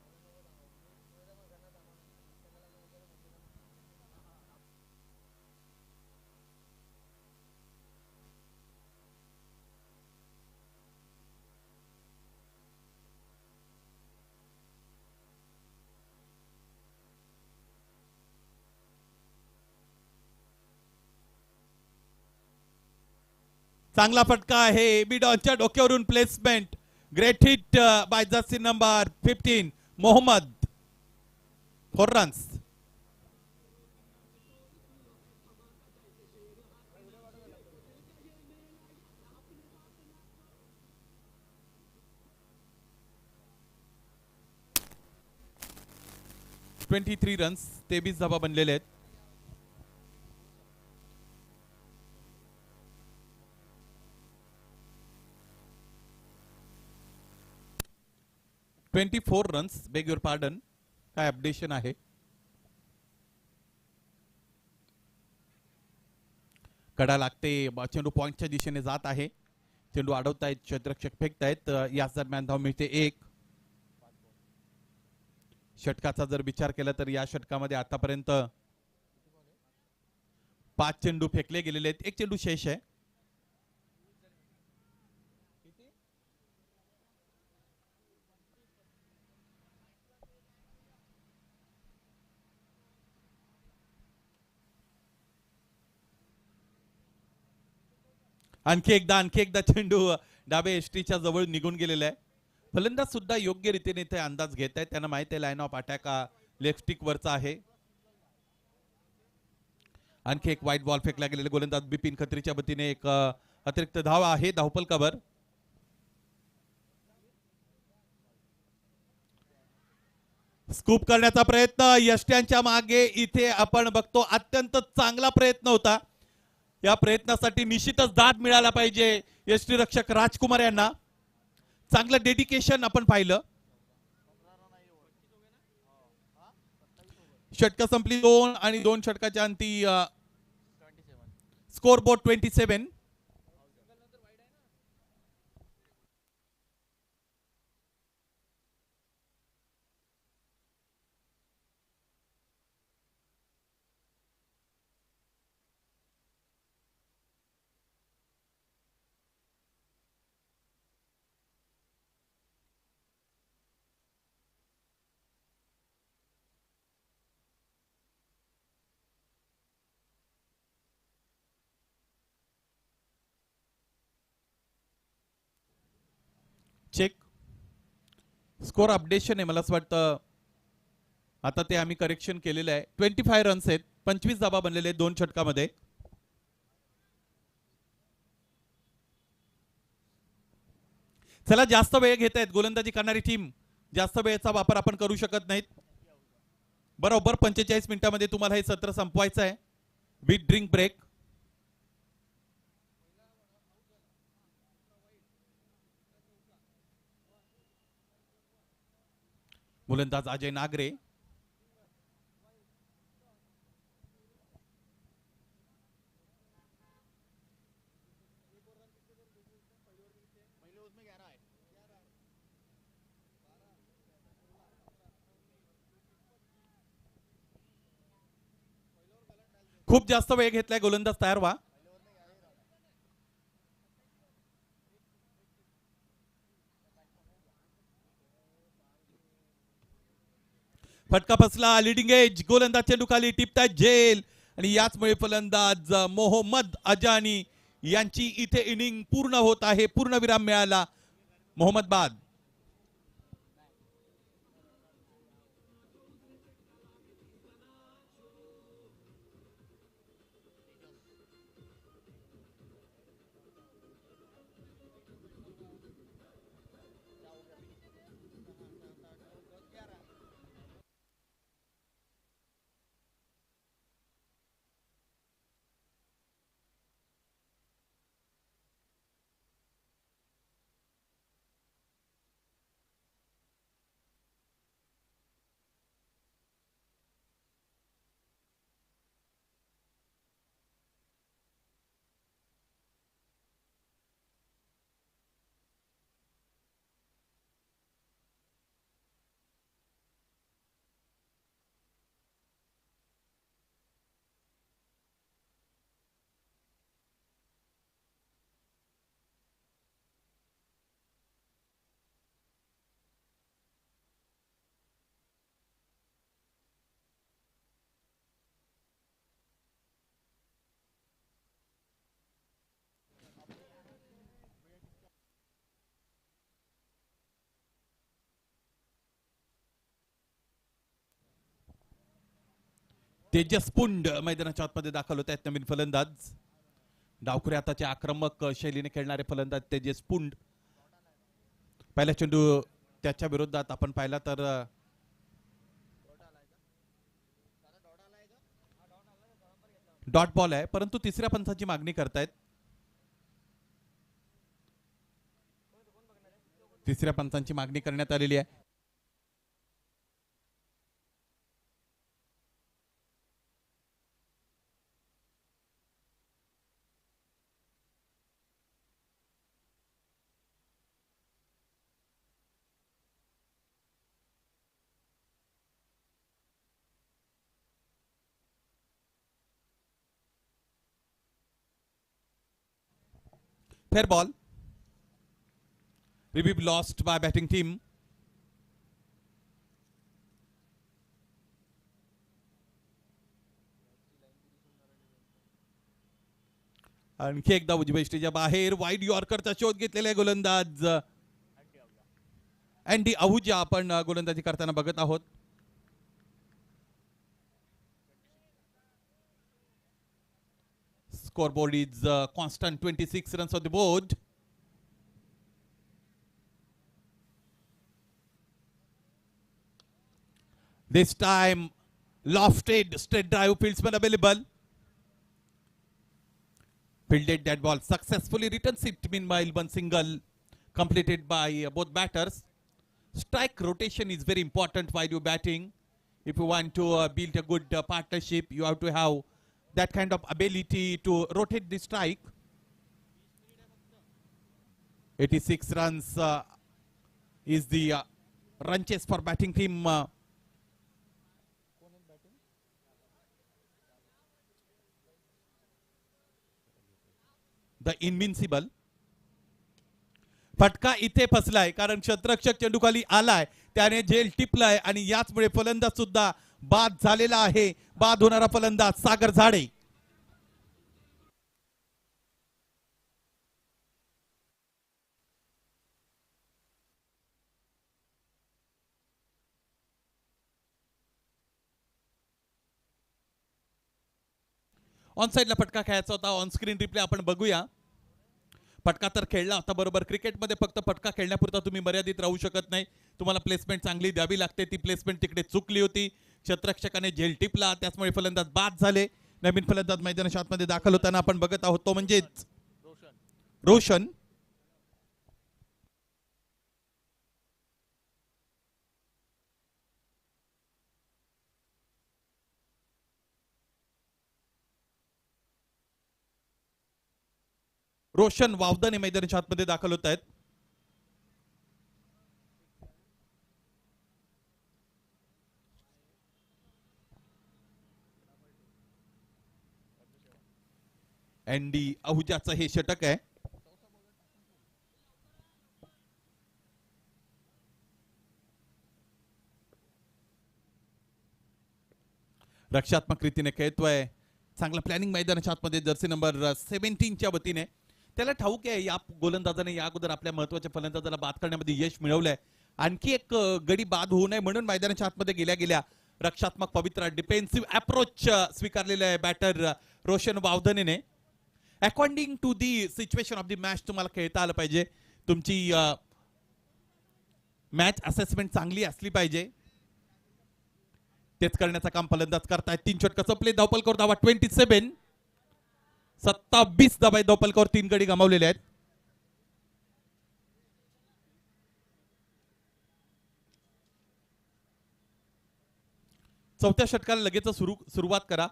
चांगला फटका आहे. बिडॉनच्या डोक्यावरून placement. Great hit by jersey number 15 Mohammad. 4 runs. (23 runs). 23 धावा बनलेले आहेत. (24 रन्स). Beg your pardon. काय अपडेशन आहे? कडा लागते. चेंडू पॉइंटच्या दिशेने जात आहे. चेंडू अडवतायत, क्षेत्ररक्षक फेकतायत. याच दरम्यान धाव मिळते 1. षटकाचा जर विचार केला तर या षटकामध्ये आतापर्यंत 5 चेंडू फेकले गेलेले आहेत. 1 चेंडू शेष आहे. आणखी एकदा चेंडू डावे एसटीच्या जवळ निघून गेलेला आहे. फलंदाज सुद्धा योग्य रीतीने इथे अंदाज घेत आहेत. त्यांना माहिती आहे line of attack left stick वरचा आहे. आणखी एक वाईट बॉल फेकला गेलेला गोलंदाज बिपिन खत्रीच्या वतीने एक अतिरिक्त धाव आहे. धावपल कव्हर. स्कूप करण्याचा प्रयत्न यष्ट्यांच्या मागे इथे आपण बघतो. अत्यंत चांगला प्रयत्न होता. या प्रयत्नासाठी निश्चितच दाद मिळाला पाहिजे यष्टीरक्षक राजकुमार यांना. चांगलं डेडिकेशन आपण पाहिलं. षटकं संपली 2 आणि 2 षटकाच्या अंती score board 27. Check score updation आहे. मला असं वाटतं आता ते आम्ही करेक्शन केलेलं आहे. 25 रन्स आहेत. 25 धाबा बनलेले आहेत 2 षटकामध्ये. चला जास्त वेळ घेत आहेत गोलंदाजी करणारी टीम. जास्त वेळेचा वापर आपण करू शकत नाहीत. बरोबर 45 मिनिटांमध्ये तुम्हाला हे सत्र संपवायचं आहे. With drink break. गोलंदाज अजय नागरे. खूप जास्त वेळ घेतलाय. गोलंदाज तयार व्हा. फटका फसला. Leading age. गोलंदाज चेंडू खाली टिपतायत झेल आणि याचमुळे फलंदाज मोहम्मद अजानी यांची इथे इनिंग पूर्ण होत आहे. पूर्ण विराम मिळाला. मोहम्मद बाद. तेजस पुंड मैदानाच्या आतमध्ये दाखल होत आहेत. नवीन फलंदाज. डावखुरे हाताचे आक्रमक शैलीने खेळणारे फलंदाज तेजस पुंड. पहिला चेंडू त्याच्या विरोधात आपण पाहिला तर डॉट बॉल आहे. परंतु तिसऱ्या पंचाची मागणी करतायत. तिसऱ्या पंचांची मागणी करण्यात आलेली आहे. Fair ball. Review lost by batting team. आणखी एकदा उजव्या यष्टीच्या बाहेर वाईड यॉर्करचा शोध घेतलेला आहे गोलंदाज अँडी आहुजा आपण गोलंदाजी करताना बघत आहोत. Scoreboard is constant 26 runs on the board. This time lofted straight drive fieldsman available. Fielded that ball successfully, returns it. Meanwhile, one single completed by both batters. Strike rotation is very important while you're batting. If you want to build a good partnership, you have to have that kind of ability to rotate the strike. 86 runs is the run chase for batting team. The इनविन्सिबल. फटका इथे फसलाय कारण क्षेत्ररक्षक चेंडूखाली आलाय, त्याने झेल टिपलाय आणि याचमुळे फलंदाज सुद्धा बाद झालेला आहे. बाद होणारा फलंदाज सागर झाडे. ऑन साइडला फटका खेळायचा होता. ऑन स्क्रीन रिप्ले आपण बघूया. फटका तर खेळला होता बरोबर. क्रिकेटमध्ये फक्त फटका खेळण्यापुरता तुम्ही मर्यादित राहू शकत नाही, तुम्हाला प्लेसमेंट चांगली द्यावी लागते. ती प्लेसमेंट तिकडे चुकली होती. क्षेत्ररक्षकाने झेल टिपला, त्याचमुळे फलंदाज बाद झाले. नवीन फलंदाज मैदानाच्या आतमध्ये दाखल होताना आपण बघत आहोत, तो म्हणजेच रोशन. रोशन वावदाने मैदानाच्या आतमध्ये दाखल होत आहेत. अँडी आहुजाचं हे षटक आहे. रक्षात्मक रीतीने खेळतोय. चांगला प्लॅनिंग मैदानाच्या आतमध्ये जर्सी नंबर 17च्या वतीने. त्याला ठाऊक आहे या गोलंदाजाने या अगोदर आपल्या महत्वाच्या फलंदाजाला बाद करण्यामध्ये यश मिळवलंय. आणखी एक गडी बाद होऊ नये म्हणून मैदानाच्या आतमध्ये गेल्या गेल्या रक्षात्मक पवित्रा डिफेन्सिव्ह अप्रोच स्वीकारलेला आहे बॅटर रोशन वावधनेने. According to the situation of the match तुम्हाला खेळता आलं पाहिजे. तुमची मॅच असेसमेंट चांगली असली पाहिजे. तेच करण्याचं काम फलंदाज करतायत. 3 षटक संपले. धावपलकर धावा 27. 27 धावा धावपलकर 3 गडी गमावलेले आहेत. चौथ्या षटकाला लगेच सुरुवात करा.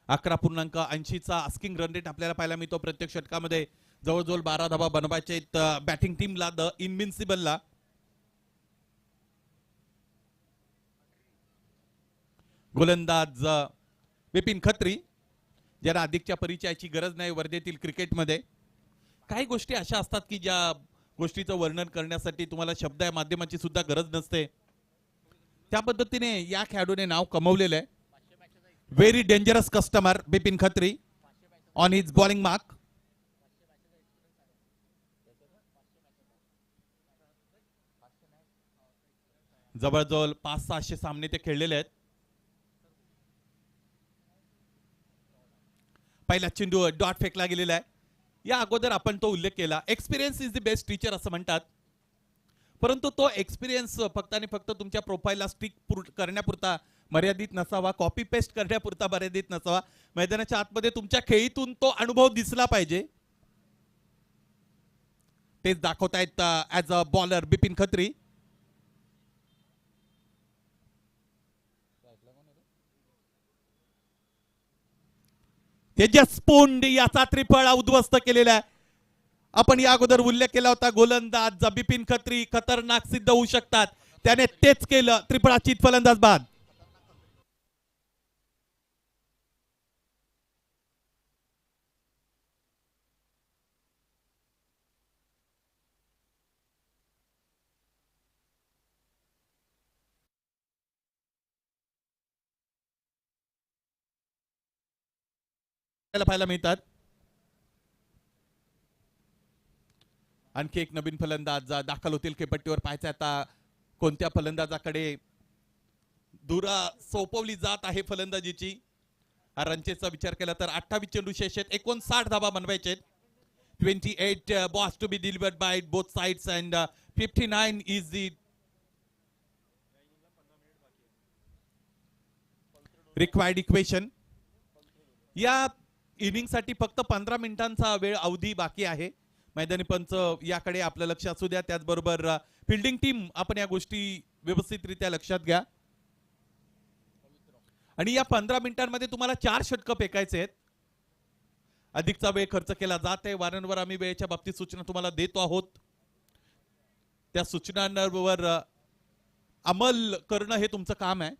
.80चा आस्किंग रन रेट आपल्याला पाहायला मिळतो प्रत्येक षटकामध्ये. जवळजवळ 12 धावा बनवायचे आहेत बॅटिंग टीमला, द इनविन्सिबलला. गोलंदाज विपिन खत्री, ज्यांना अधिकच्या परिचयाची गरज नाही वर्धेतील क्रिकेटमध्ये. काही गोष्टी अशा असतात की ज्या गोष्टीचं वर्णन करण्यासाठी तुम्हाला शब्द या माध्यमाची सुद्धा गरज नसते. त्या पद्धतीने या खेळाडूने नाव कमवलेलं आहे. Very dangerous customer Bipin Khatri on his bowling mark. जवळजवळ 500-600 सामने ते खेळलेले आहेत. पहिला चेंडू डॉट फेकला गेलेला आहे. या अगोदर आपण तो उल्लेख केला, experience is the best teacher असं म्हणतात. परंतु तो एक्सपिरियन्स फक्त आणि फक्त तुमच्या प्रोफाईलला स्टिक करण्यापुरता मर्यादित नसावा, कॉपी पेस्ट करण्यापुरता मर्यादित नसावा. मैदानाच्या आतमध्ये तुमच्या खेळीतून तो अनुभव दिसला पाहिजे. तेच दाखवतायत as a bowler Bipin Khatri. Tejas Pund याचा त्रिफळा उद्ध्वस्त केलेला आहे. आपण या अगोदर उल्लेख केला होता, गोलंदाज बिपिन खत्री खतरनाक सिद्ध होऊ शकतात. त्याने तेच केलं. त्रिफळाचीत फलंदाज बाद. पाहायला मिळतात. आणखी एक नवीन फलंदाज दाखल होतील खेळपट्टीवर. पाहायचं आता कोणत्या फलंदाजाकडे धुरा सोपवली जात आहे फलंदाजीची. रनचेसचा विचार केला तर 28 चेंडू शेष आहेत, 59 धाबा बनवायचे. 28 balls to be delivered by both sides and 59 is the required equation. या इनिंगसाठी फक्त 15 मिनिटांचा वेळ अवधी बाकी आहे. मैदानी पंच याकडे आपलं लक्ष असू द्या. त्याचबरोबर फिल्डिंग टीम आपण या गोष्टी व्यवस्थितरित्या लक्षात घ्या. आणि या 15 मिनिटांमध्ये तुम्हाला 4 षटकं फेकायचे आहेत. अधिकचा वेळ खर्च केला जात आहे. वारंवार आम्ही वेळेच्या बाबतीत सूचना तुम्हाला देतो आहोत. त्या सूचनांवर अंमल करणं हे तुमचं काम आहे.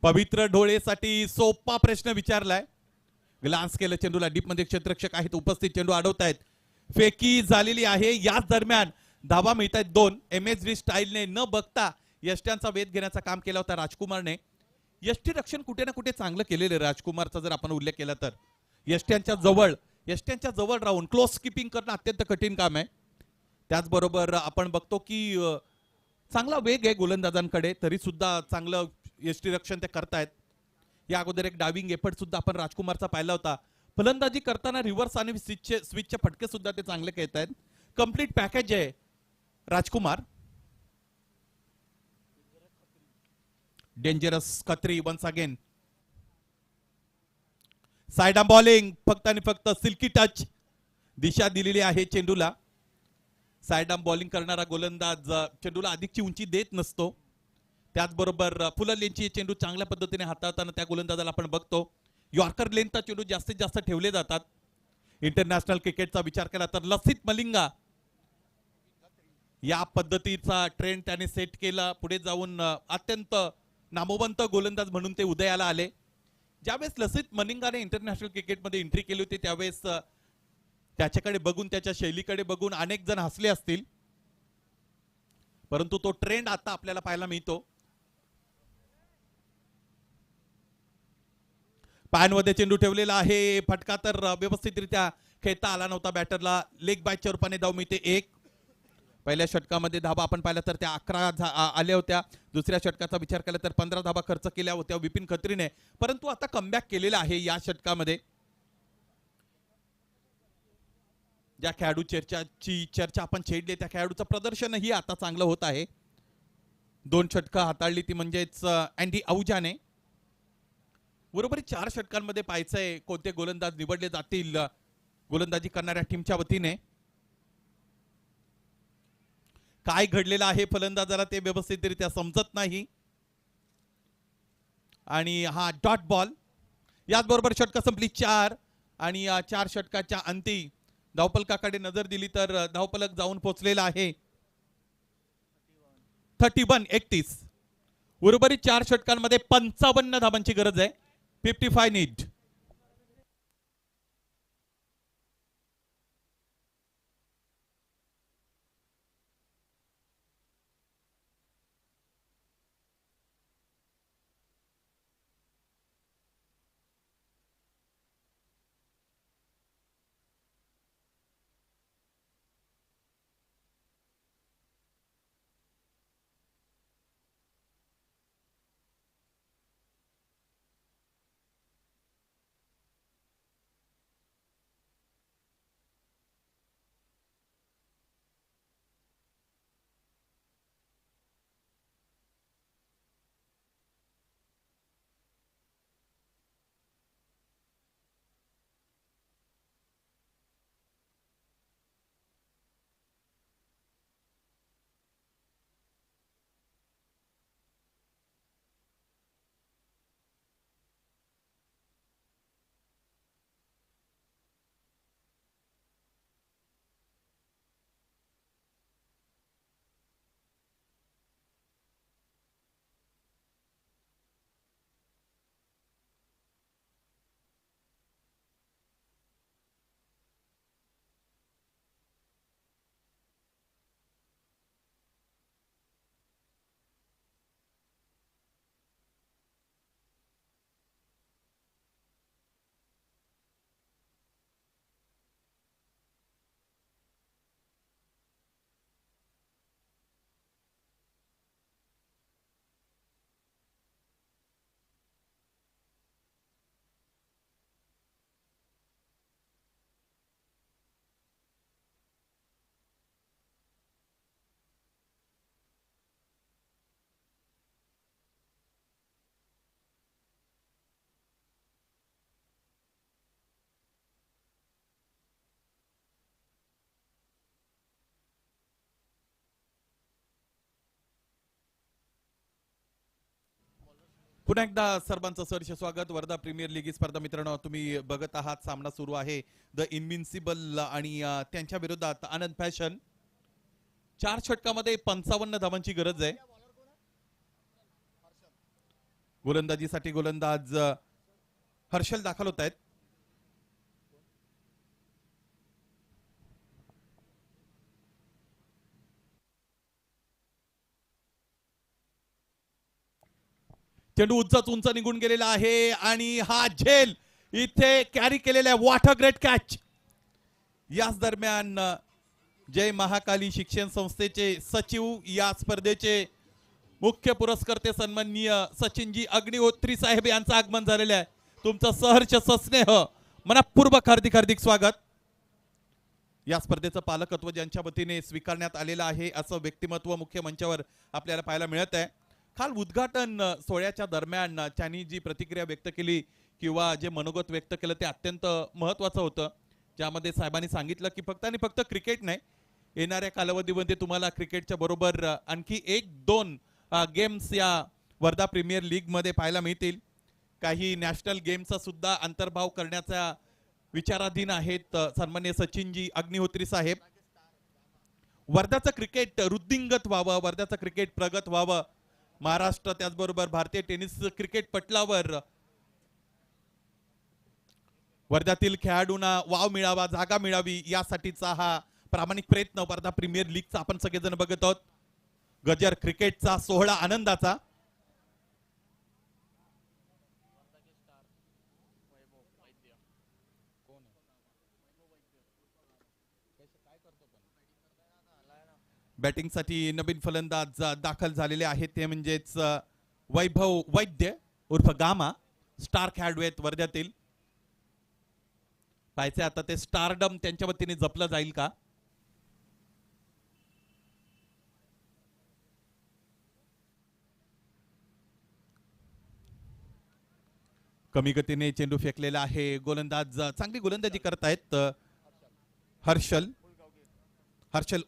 पवित्र ढोळेसाठी सोपा प्रश्न विचारलाय. ग्लान्स केलं चेंडूला, डीप मध्ये क्षेत्ररक्षक आहेत उपस्थित, चेंडू अडवतायत, फेकी झालेली आहे. याच दरम्यान धावा मिळत आहेत 2. MSD स्टाईलने न बघता यष्ट्यांचा वेध घेण्याचं काम केलं होतं राजकुमारने. यष्टी रक्षण कुठे ना कुठे चांगलं केलेलं आहे राजकुमारचा जर आपण उल्लेख केला तर. यष्ट्यांच्या जवळ राहून क्लोज कीपिंग करणं अत्यंत कठीण काम आहे. त्याचबरोबर आपण बघतो की चांगला वेग आहे गोलंदाजांकडे, तरी सुद्धा चांगलं यष्टी रक्षण ते करतायत. या अगोदर एक डायव्हिंग एफर्ट सुद्धा आपण राजकुमारचा पाहिला होता. फलंदाजी करताना रिव्हर्स आणि स्विचचे फटके सुद्धा ते चांगले खेळत आहेत. कंप्लीट पॅकेज आहे Rajkumar. Dangerous Khatri once again. Side arm bowling, फक्त आणि फक्त सिल्की टच दिशा दिलेली आहे चेंडूला. साइड आर्म बॉलिंग करणारा गोलंदाज चेंडूला अधिकची उंची देत नसतो. त्याचबरोबर फुल लेनची चेंडू चांगल्या पद्धतीने हाताळताना त्या गोलंदाजाला आपण बघतो. यॉर्कर लेनचा चेंडू जास्तीत जास्त ठेवले जातात. इंटरनॅशनल क्रिकेटचा विचार केला तर लसित मलिंगा या पद्धतीचा ट्रेंड त्याने सेट केला. पुढे जाऊन अत्यंत नामवंत गोलंदाज म्हणून ते उदयाला आले. ज्यावेळेस लसित मलिंगाने इंटरनॅशनल क्रिकेटमध्ये एंट्री केली होती त्यावेळेस त्याच्याकडे बघून, त्याच्या शैलीकडे बघून अनेक जण हसले असतील, परंतु तो ट्रेंड आता आपल्याला पाहायला मिळतो. पायांमध्ये चेंडू ठेवलेला आहे. फटका तर व्यवस्थितरित्या खेळता आला नव्हता बॅटरला. लेग बायच्या रूपाने धाव मिळते 1. पहिल्या षटकामध्ये धाबा आपण पाहिला तर त्या 11 आल्या होत्या. दुसऱ्या षटकाचा विचार केला तर 15 धाबा खर्च केल्या होत्या विपिन खत्रीने, परंतु आता कमबॅक केलेला आहे या षटकामध्ये. ज्या खेळाडू चर्चा आपण छेडली त्या खेळाडूचं प्रदर्शनही आता चांगलं होत आहे. 2 षटकं हाताळली ती म्हणजेच अँडी आहुजाने. बरोबर 4 षटकांमध्ये पाहायचंय कोणते गोलंदाज निवडले जातील गोलंदाजी करणाऱ्या टीमच्या वतीने. काय घडलेलं आहे फलंदाजाला ते व्यवस्थितरित्या समजत नाही. आणि हा डॉट बॉल. याचबरोबर षटकं संपली 4. आणि 4 षटकाच्या अंती धावफलकाकडे नजर दिली तर धावफलक जाऊन पोहोचलेला आहे 31. उर्वरित 4 षटकांमध्ये 55 धावांची गरज आहे. 55 नीड. पुन्हा एकदा सर्वांचं सहर्ष स्वागत. वर्धा प्रीमियर लीग ही स्पर्धा मित्रांनो तुम्ही बघत आहात. सामना सुरू आहे द इनविन्सिबल आणि त्यांच्या विरोधात आनंद फॅशन. 4 षटकामध्ये 55 धावांची गरज आहे. गोलंदाजीसाठी गोलंदाज हर्षल दाखल होत आहेत. चेंडू उंच निघून गेलेला आहे आणि हा झेल इथे कॅरी केलेला आहे. What a great catch. याच दरम्यान जय महाकाली शिक्षण संस्थेचे सचिव, या स्पर्धेचे मुख्य पुरस्कर्ते सन्माननीय सचिनजी अग्निहोत्री साहेब यांचं आगमन झालेलं आहे. तुमचं सहर्ष सस्नेह मनपूर्वक हार्दिक हार्दिक स्वागत. या स्पर्धेचं पालकत्व ज्यांच्या वतीने स्वीकारण्यात आलेलं आहे असं व्यक्तिमत्व मुख्य मंचावर आपल्याला पाहायला मिळत आहे. काल उद्घाटन सोहळ्याच्या दरम्यान त्यांनी जी प्रतिक्रिया व्यक्त केली किंवा जे मनोगत व्यक्त केलं ते अत्यंत महत्त्वाचं होतं. ज्यामध्ये साहेबांनी सांगितलं की फक्त आणि फक्त क्रिकेट नाही, येणाऱ्या कालावधीमध्ये तुम्हाला क्रिकेटच्या बरोबर आणखी 1-2 गेम्स या वर्धा प्रीमियर लीगमध्ये पाहायला मिळतील. काही नॅशनल गेमचा सुद्धा अंतर्भाव करण्याचा विचाराधीन आहेत सन्माननीय सचिनजी अग्निहोत्री साहेब. वर्धाचं क्रिकेट वृद्धिंगत व्हावं, वर्धाचं क्रिकेट प्रगत व्हावं, महाराष्ट्र त्याचबरोबर भारतीय टेनिस क्रिकेट पटलावर वर्ध्यातील खेळाडूंना वाव मिळावा, जागा मिळावी, यासाठीचा हा प्रामाणिक प्रयत्न वर्धा प्रीमियर लीगचा आपण सगळेजण बघत आहोत. गजर क्रिकेटचा सोहळा आनंदाचा. बॅटिंगसाठी नवीन फलंदाज दाखल झालेले आहेत, ते म्हणजेच वैभव वैद्य उर्फ गामा. स्टार खेळाडू आहेत वर्ध्यातील. पाहायचे आता ते स्टारडम त्यांच्या वतीने जपलं जाईल का. कमी गतीने चेंडू फेकलेला आहे. गोलंदाज चांगली गोलंदाजी करतायत हर्षल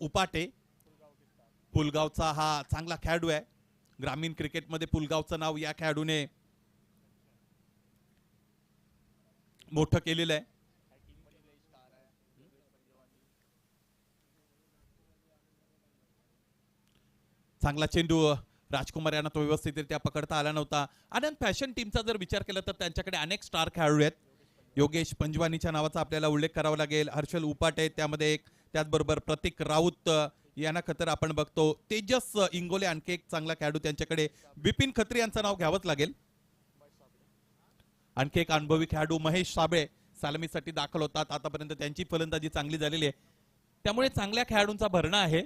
उपाटे. पुलगावचा हा चांगला खेळाडू आहे. ग्रामीण क्रिकेटमध्ये पुलगावचं नाव या खेळाडूने मोठं केलेलं आहे. चांगला चेंडू राजकुमार यांना तो व्यवस्थितरित्या पकडता आला नव्हता. आनंद फॅशन टीमचा जर विचार केला तर त्यांच्याकडे अनेक स्टार खेळाडू आहेत. योगेश पंजवानीच्या नावाचा आपल्याला उल्लेख करावा लागेल. हर्षल उपाटे त्यामध्ये एक, त्याचबरोबर प्रतीक राऊत यांना खतर आपण बघतो. तेजस इंगोले आणखी एक चांगला खेळाडू त्यांच्याकडे. बिपिन खत्री यांचं नाव घ्यावंच लागेल. आणखी एक अनुभवी खेळाडू महेश साबळे सलामीसाठी दाखल होतात. आतापर्यंत त्यांची फलंदाजी चांगली झालेली आहे, त्यामुळे चांगल्या खेळाडूंचा भरणा आहे.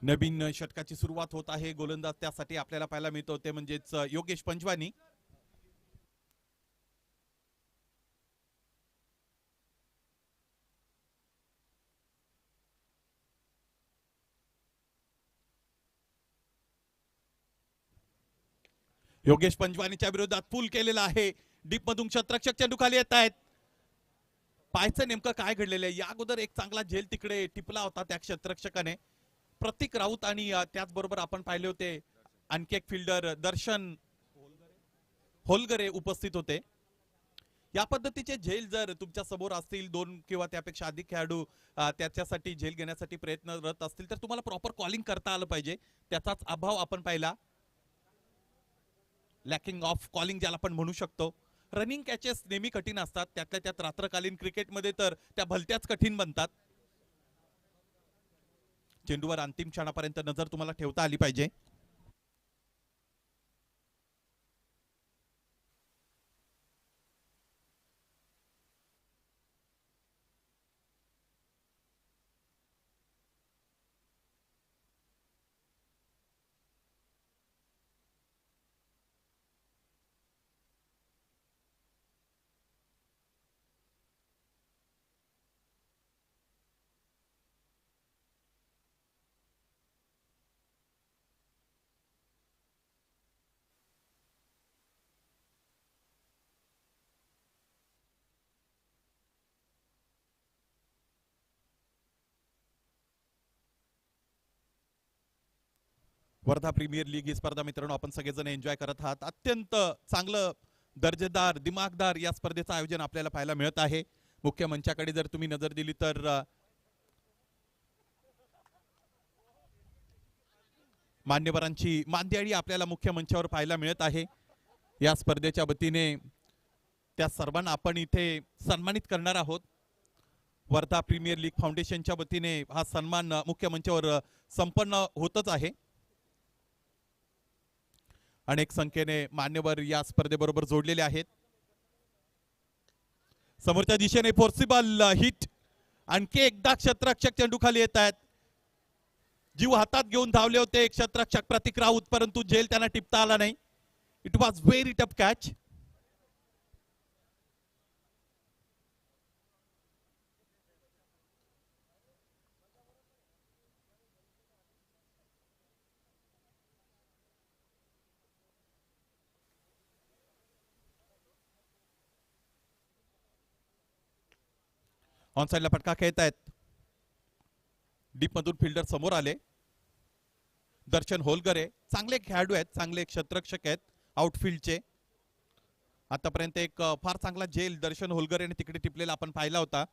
नवीन षटकाची सुरुवात होत आहे. गोलंदाज त्यासाठी आपल्याला पाहायला मिळतो ते म्हणजेच योगेश पंजवानी. योगेश पंजवानीच्या विरोधात पूल केलेला आहे. डीप मधून क्षेत्ररक्षक चेंडू खाली येत आहेत. पाहायचं नेमकं काय घडलेलं आहे. या अगोदर एक चांगला झेल तिकडे टिपला होता त्या क्षेत्ररक्षकाने. प्रतीक राऊत आणि त्याचबरोबर आपण पाहिले होते आणखी एक फिल्डर दर्शन होलगरे उपस्थित होते. या पद्धतीचे झेल जर तुमच्या समोर असतील, 2 किंवा त्यापेक्षा अधिक खेळाडू त्याच्यासाठी झेल घेण्यासाठी प्रयत्नरत असतील, तर तुम्हाला प्रॉपर कॉलिंग करता आलं पाहिजे. त्याचाच अभाव आपण पाहिला. लॅकिंग ऑफ कॉलिंग ज्याला आपण म्हणू शकतो. रनिंग कॅचेस नेहमी कठीण असतात, त्यातल्या त्यात रात्रकालीन क्रिकेटमध्ये तर त्या भलत्याच कठीण बनतात. चेंडूवर अंतिम क्षणापर्यंत नजर तुम्हाला ठेवता आली पाहिजे. वर्धा प्रीमियर लीग ही स्पर्धा मित्रांनो आपण सगळेजण एन्जॉय करत आहात. अत्यंत चांगलं दर्जेदार दिमागदार या स्पर्धेचं आयोजन आपल्याला पाहायला मिळत आहे. मुख्य मंचाकडे जर तुम्ही नजर दिली तर मान्यवरांची मांदियाळी आपल्याला मुख्य मंचावर पाहायला मिळत आहे. या स्पर्धेच्या वतीने त्या सर्वांना आपण इथे सन्मानित करणार आहोत. वर्धा प्रीमियर लीग फाउंडेशनच्या वतीने हा सन्मान मुख्य मंचावर संपन्न होतच आहे. अनेक संख्येने मान्यवर या स्पर्धेबरोबर जोडलेले आहेत. समोरच्या दिशेने फोर्सिबल हिट, आणखी एकदा क्षेत्ररक्षक चेंडू खाली येत आहेत. जीव हातात घेऊन धावले होते क्षेत्ररक्षक प्रतीक राऊत, परंतु झेल त्यांना टिपता आला नाही. It was very tough catch. On साइडला फटका खेळत आहेत. डीप मधून फिल्डर समोर आले. दर्शन होलगरे चांगले खेळाडू आहेत, चांगले क्षेत्ररक्षक आहेत आउटफील्डचे. आतापर्यंत एक फार चांगला झेल दर्शन होलगरेने तिकडे टिपलेला आपण पाहिला होता.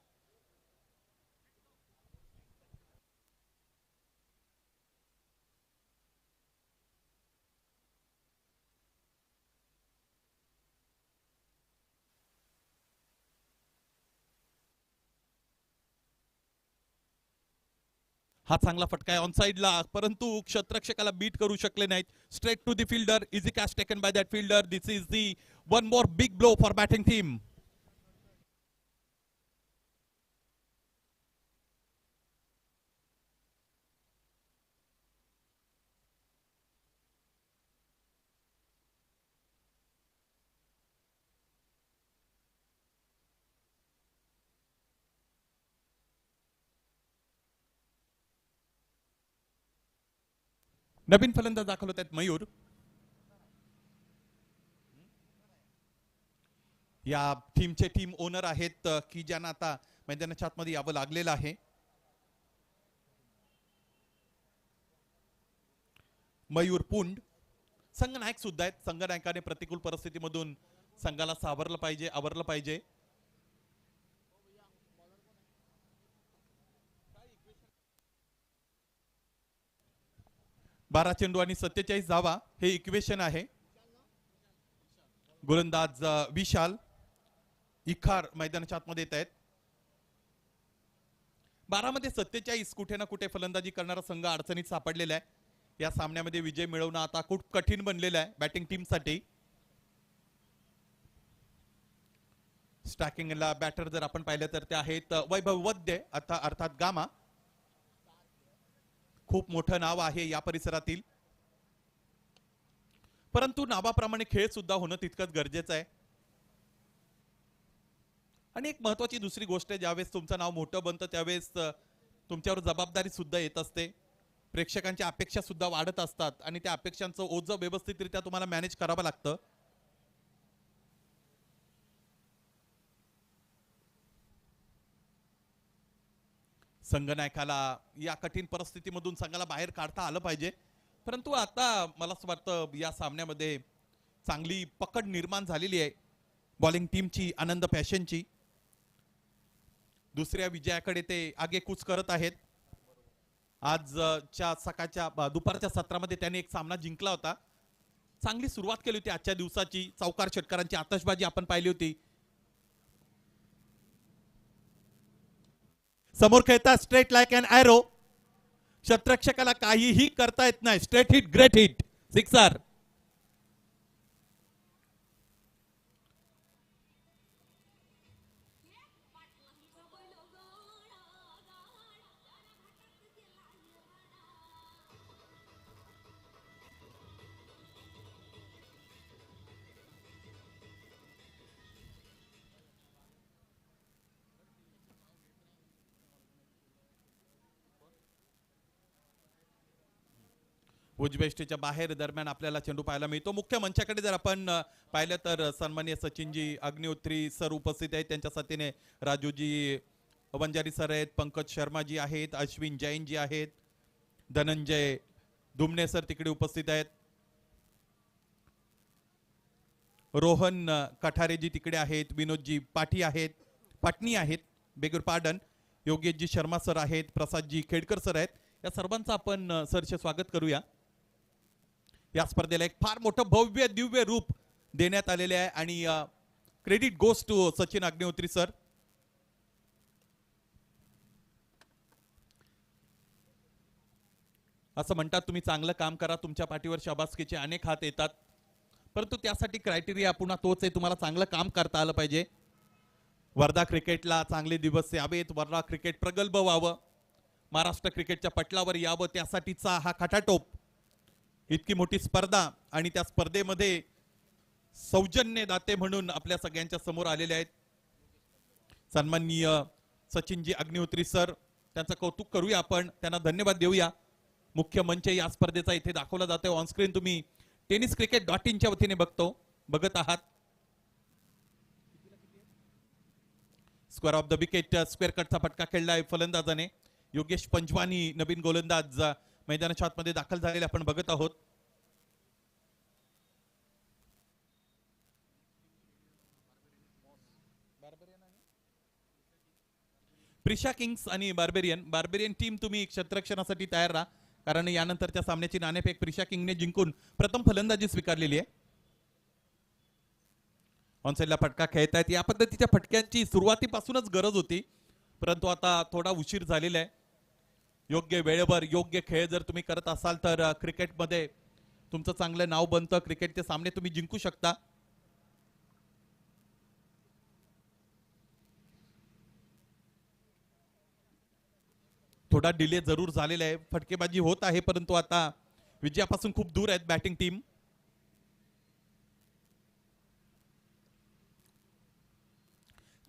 हा चांगला फटका आहे ऑन साइडला, परंतु क्षेत्ररक्षकाला बीट करू शकले नाहीत. Straight to the fielder, easy catch taken by that fielder. This is the one more big blow for batting team. नवीन फलंदाज दाखल होत आहेत मयूर. या टीमचे टीम ओनर आहेत की ज्यांना आता मैदानाच्या आतमध्ये यावं लागलेलं आहे. मयूर पुंड संघनायक सुद्धा आहेत. संघनायकाने प्रतिकूल परिस्थितीमधून संघाला सावरलं पाहिजे, आवरलं पाहिजे. बारा चेंडू आणि 47 धावा हे इक्वेशन आहे. गोलंदाज विशाल इखार मैदानाच्या आतमध्ये येत आहेत. 12 मध्ये 47 कुठे ना कुठे फलंदाजी करणारा संघ अडचणीत सापडलेला आहे. या सामन्यामध्ये विजय मिळवणं आता खूप कठीण बनलेलं आहे बॅटिंग टीमसाठी. स्टॅकिंगला बॅटर जर आपण पाहिलं तर ते आहेत वैभव वद्य अर्थात गामा. खूप मोठं नाव आहे या परिसरातील, परंतु नावाप्रमाणे खेळ सुद्धा होणं तितकंच गरजेचं आहे. आणि एक महत्वाची दुसरी गोष्ट आहे, ज्यावेळेस तुमचं नाव मोठं बनतं त्यावेळेस तुमच्यावर जबाबदारी सुद्धा येत असते. प्रेक्षकांच्या अपेक्षा सुद्धा वाढत असतात आणि त्या अपेक्षांचं ओझं व्यवस्थितरित्या तुम्हाला मॅनेज करावं लागतं. संघनायकाला या कठीण परिस्थितीमधून संघाला बाहेर काढता आलं पाहिजे, परंतु आता मला असं वाटतं या सामन्यामध्ये चांगली पकड निर्माण झालेली आहे. बॉलिंग टीमची आनंद पॅशनची. दुसऱ्या विजयाकडे ते आगेकूच करत आहेत. आजच्या सकाळच्या दुपारच्या सत्रामध्ये त्यांनी एक सामना जिंकला होता. चांगली सुरुवात केली होती आजच्या दिवसाची. चौकार षटकारांची आतषबाजी आपण पाहिली होती. समोर खेळता स्ट्रेट लाईक अन एरो. शतरक्षकाला काहीही करता येत नाही. Straight hit, great hit, sixer. उजवेष्टीच्या बाहेर दरम्यान आपल्याला चेंडू पाहायला मिळतो. मुख्य मंचाकडे जर आपण पाहिलं तर सन्माननीय सचिनजी अग्निहोत्री सर उपस्थित आहेत. त्यांच्या साथीने राजूजी वंजारी सर आहेत, पंकज शर्माजी आहेत, अश्विन जैनजी आहेत, धनंजय दुमने सर तिकडे उपस्थित आहेत, रोहन कठारेजी तिकडे आहेत, विनोदजी पाटी आहेत, पाटणी आहेत, beggar pardon, Yogeshji Sharma sir आहेत, प्रसादजी खेडकर सर आहेत. या सर्वांचं आपण सरचे स्वागत करूया. या स्पर्धेला एक फार मोठं भव्य दिव्य रूप देण्यात आलेले आहे आणि credit goes to Sachin Agnihotri sir. असं म्हणतात तुम्ही चांगलं काम करा, तुमच्या पाठीवर शाबासकीचे अनेक हात येतात, परंतु त्यासाठी क्रायटेरिया पुन्हा तोच आहे, तुम्हाला चांगलं काम करता आलं पाहिजे. वर्धा क्रिकेटला चांगले दिवस यावेत, वर्धा क्रिकेट प्रगल्भ व्हावं, महाराष्ट्र क्रिकेटच्या पटलावर यावं, त्यासाठीचा हा खटाटोप. इतकी मोठी स्पर्धा आणि त्या स्पर्धेमध्ये सौजन्य दाते म्हणून आपल्या सगळ्यांच्या समोर आलेले आहेत सन्माननीय सचिनजी अग्निहोत्री सर. त्यांचं कौतुक करूया आपण, त्यांना धन्यवाद देऊया. मुख्य मंच या स्पर्धेचा इथे दाखवला जातोय. ऑनस्क्रीन तुम्ही tenniscricket.in च्या वतीने बघत आहात. Square off the wicket, square कटचा फटका खेळलाय फलंदाजाने. योगेश पंजवानी नवीन गोलंदाज मैदानाच्या आतमध्ये दाखल झालेले आपण बघत आहोत. प्रिशा किंग्स आणि बार्बेरियन टीम तुम्ही क्षेत्ररक्षणासाठी तयार राहा, कारण यानंतरच्या सामन्याची नाणेफेक प्रिशा किंगने जिंकून प्रथम फलंदाजी स्वीकारलेली आहे. ऑनसाइडला फटका खेळतायत. या पद्धतीच्या फटक्यांची सुरुवातीपासूनच गरज होती, परंतु आता थोडा उशीर झालेला आहे. योग्य वेळेवर योग्य खेळ जर तुम्ही करत असाल तर क्रिकेटमध्ये तुमचं चांगलं नाव बनतं. क्रिकेटचे सामने तुम्ही जिंकू शकता. थोडा डिले जरूर झालेला आहे, फटकेबाजी होत आहे, परंतु आता विजयापासून खूप दूर आहेत बॅटिंग टीम.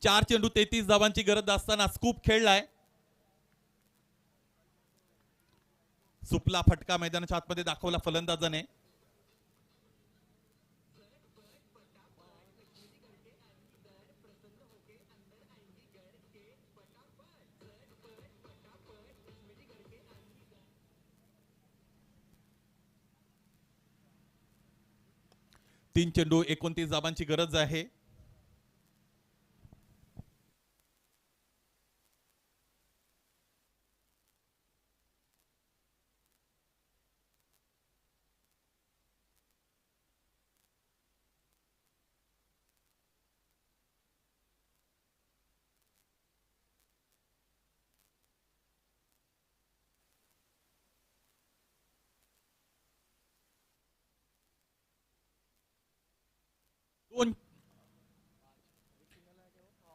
चार चेंडू 33 धावांची गरज असताना स्कूप खेळलाय. सुपला फटका मैदानाच्या आतमध्ये दाखवला फलंदाजाने. तीन चेंडू 29 धावांची गरज आहे.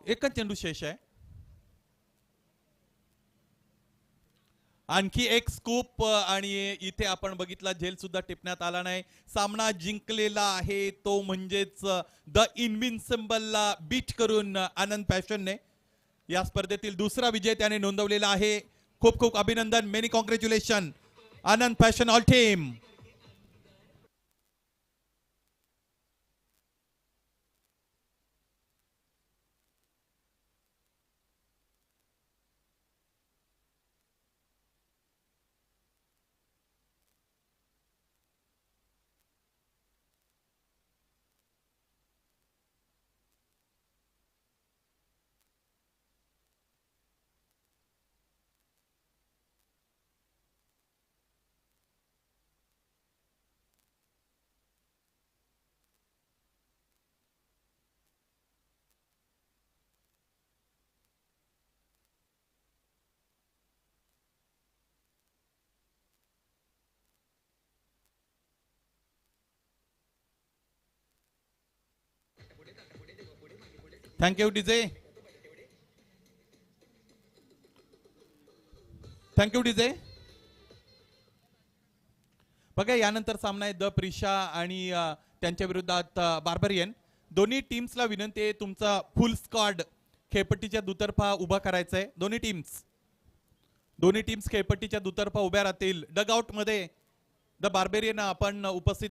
एकच चेंडू शेष आहे. आणखी एक स्कूप आणि इथे आपण बघितला झेल सुद्धा टिपण्यात आला नाही. सामना जिंकलेला आहे तो म्हणजेच द इनविन्सिबलला बीट करून आनंद पॅशनने. या स्पर्धेतील दुसरा विजय त्याने नोंदवलेला आहे. खूप खूप अभिनंदन, many congratulation Anand passion all team. Thank you DJ. Thank you DJ. बघा यानंतर सामना आहे द प्रिशा आणि त्यांच्या विरोधात बार्बरियन. दोन्ही टीम्सला विनंती आहे तुमचा फुल स्क्वॉड खेळपट्टीच्या दुतर्फा उभा करायचा आहे. दोन्ही टीम्स खेळपट्टीच्या दुतर्फा उभ्या राहतील. डग आउट मध्ये द बार्बेरियन आपण उपस्थित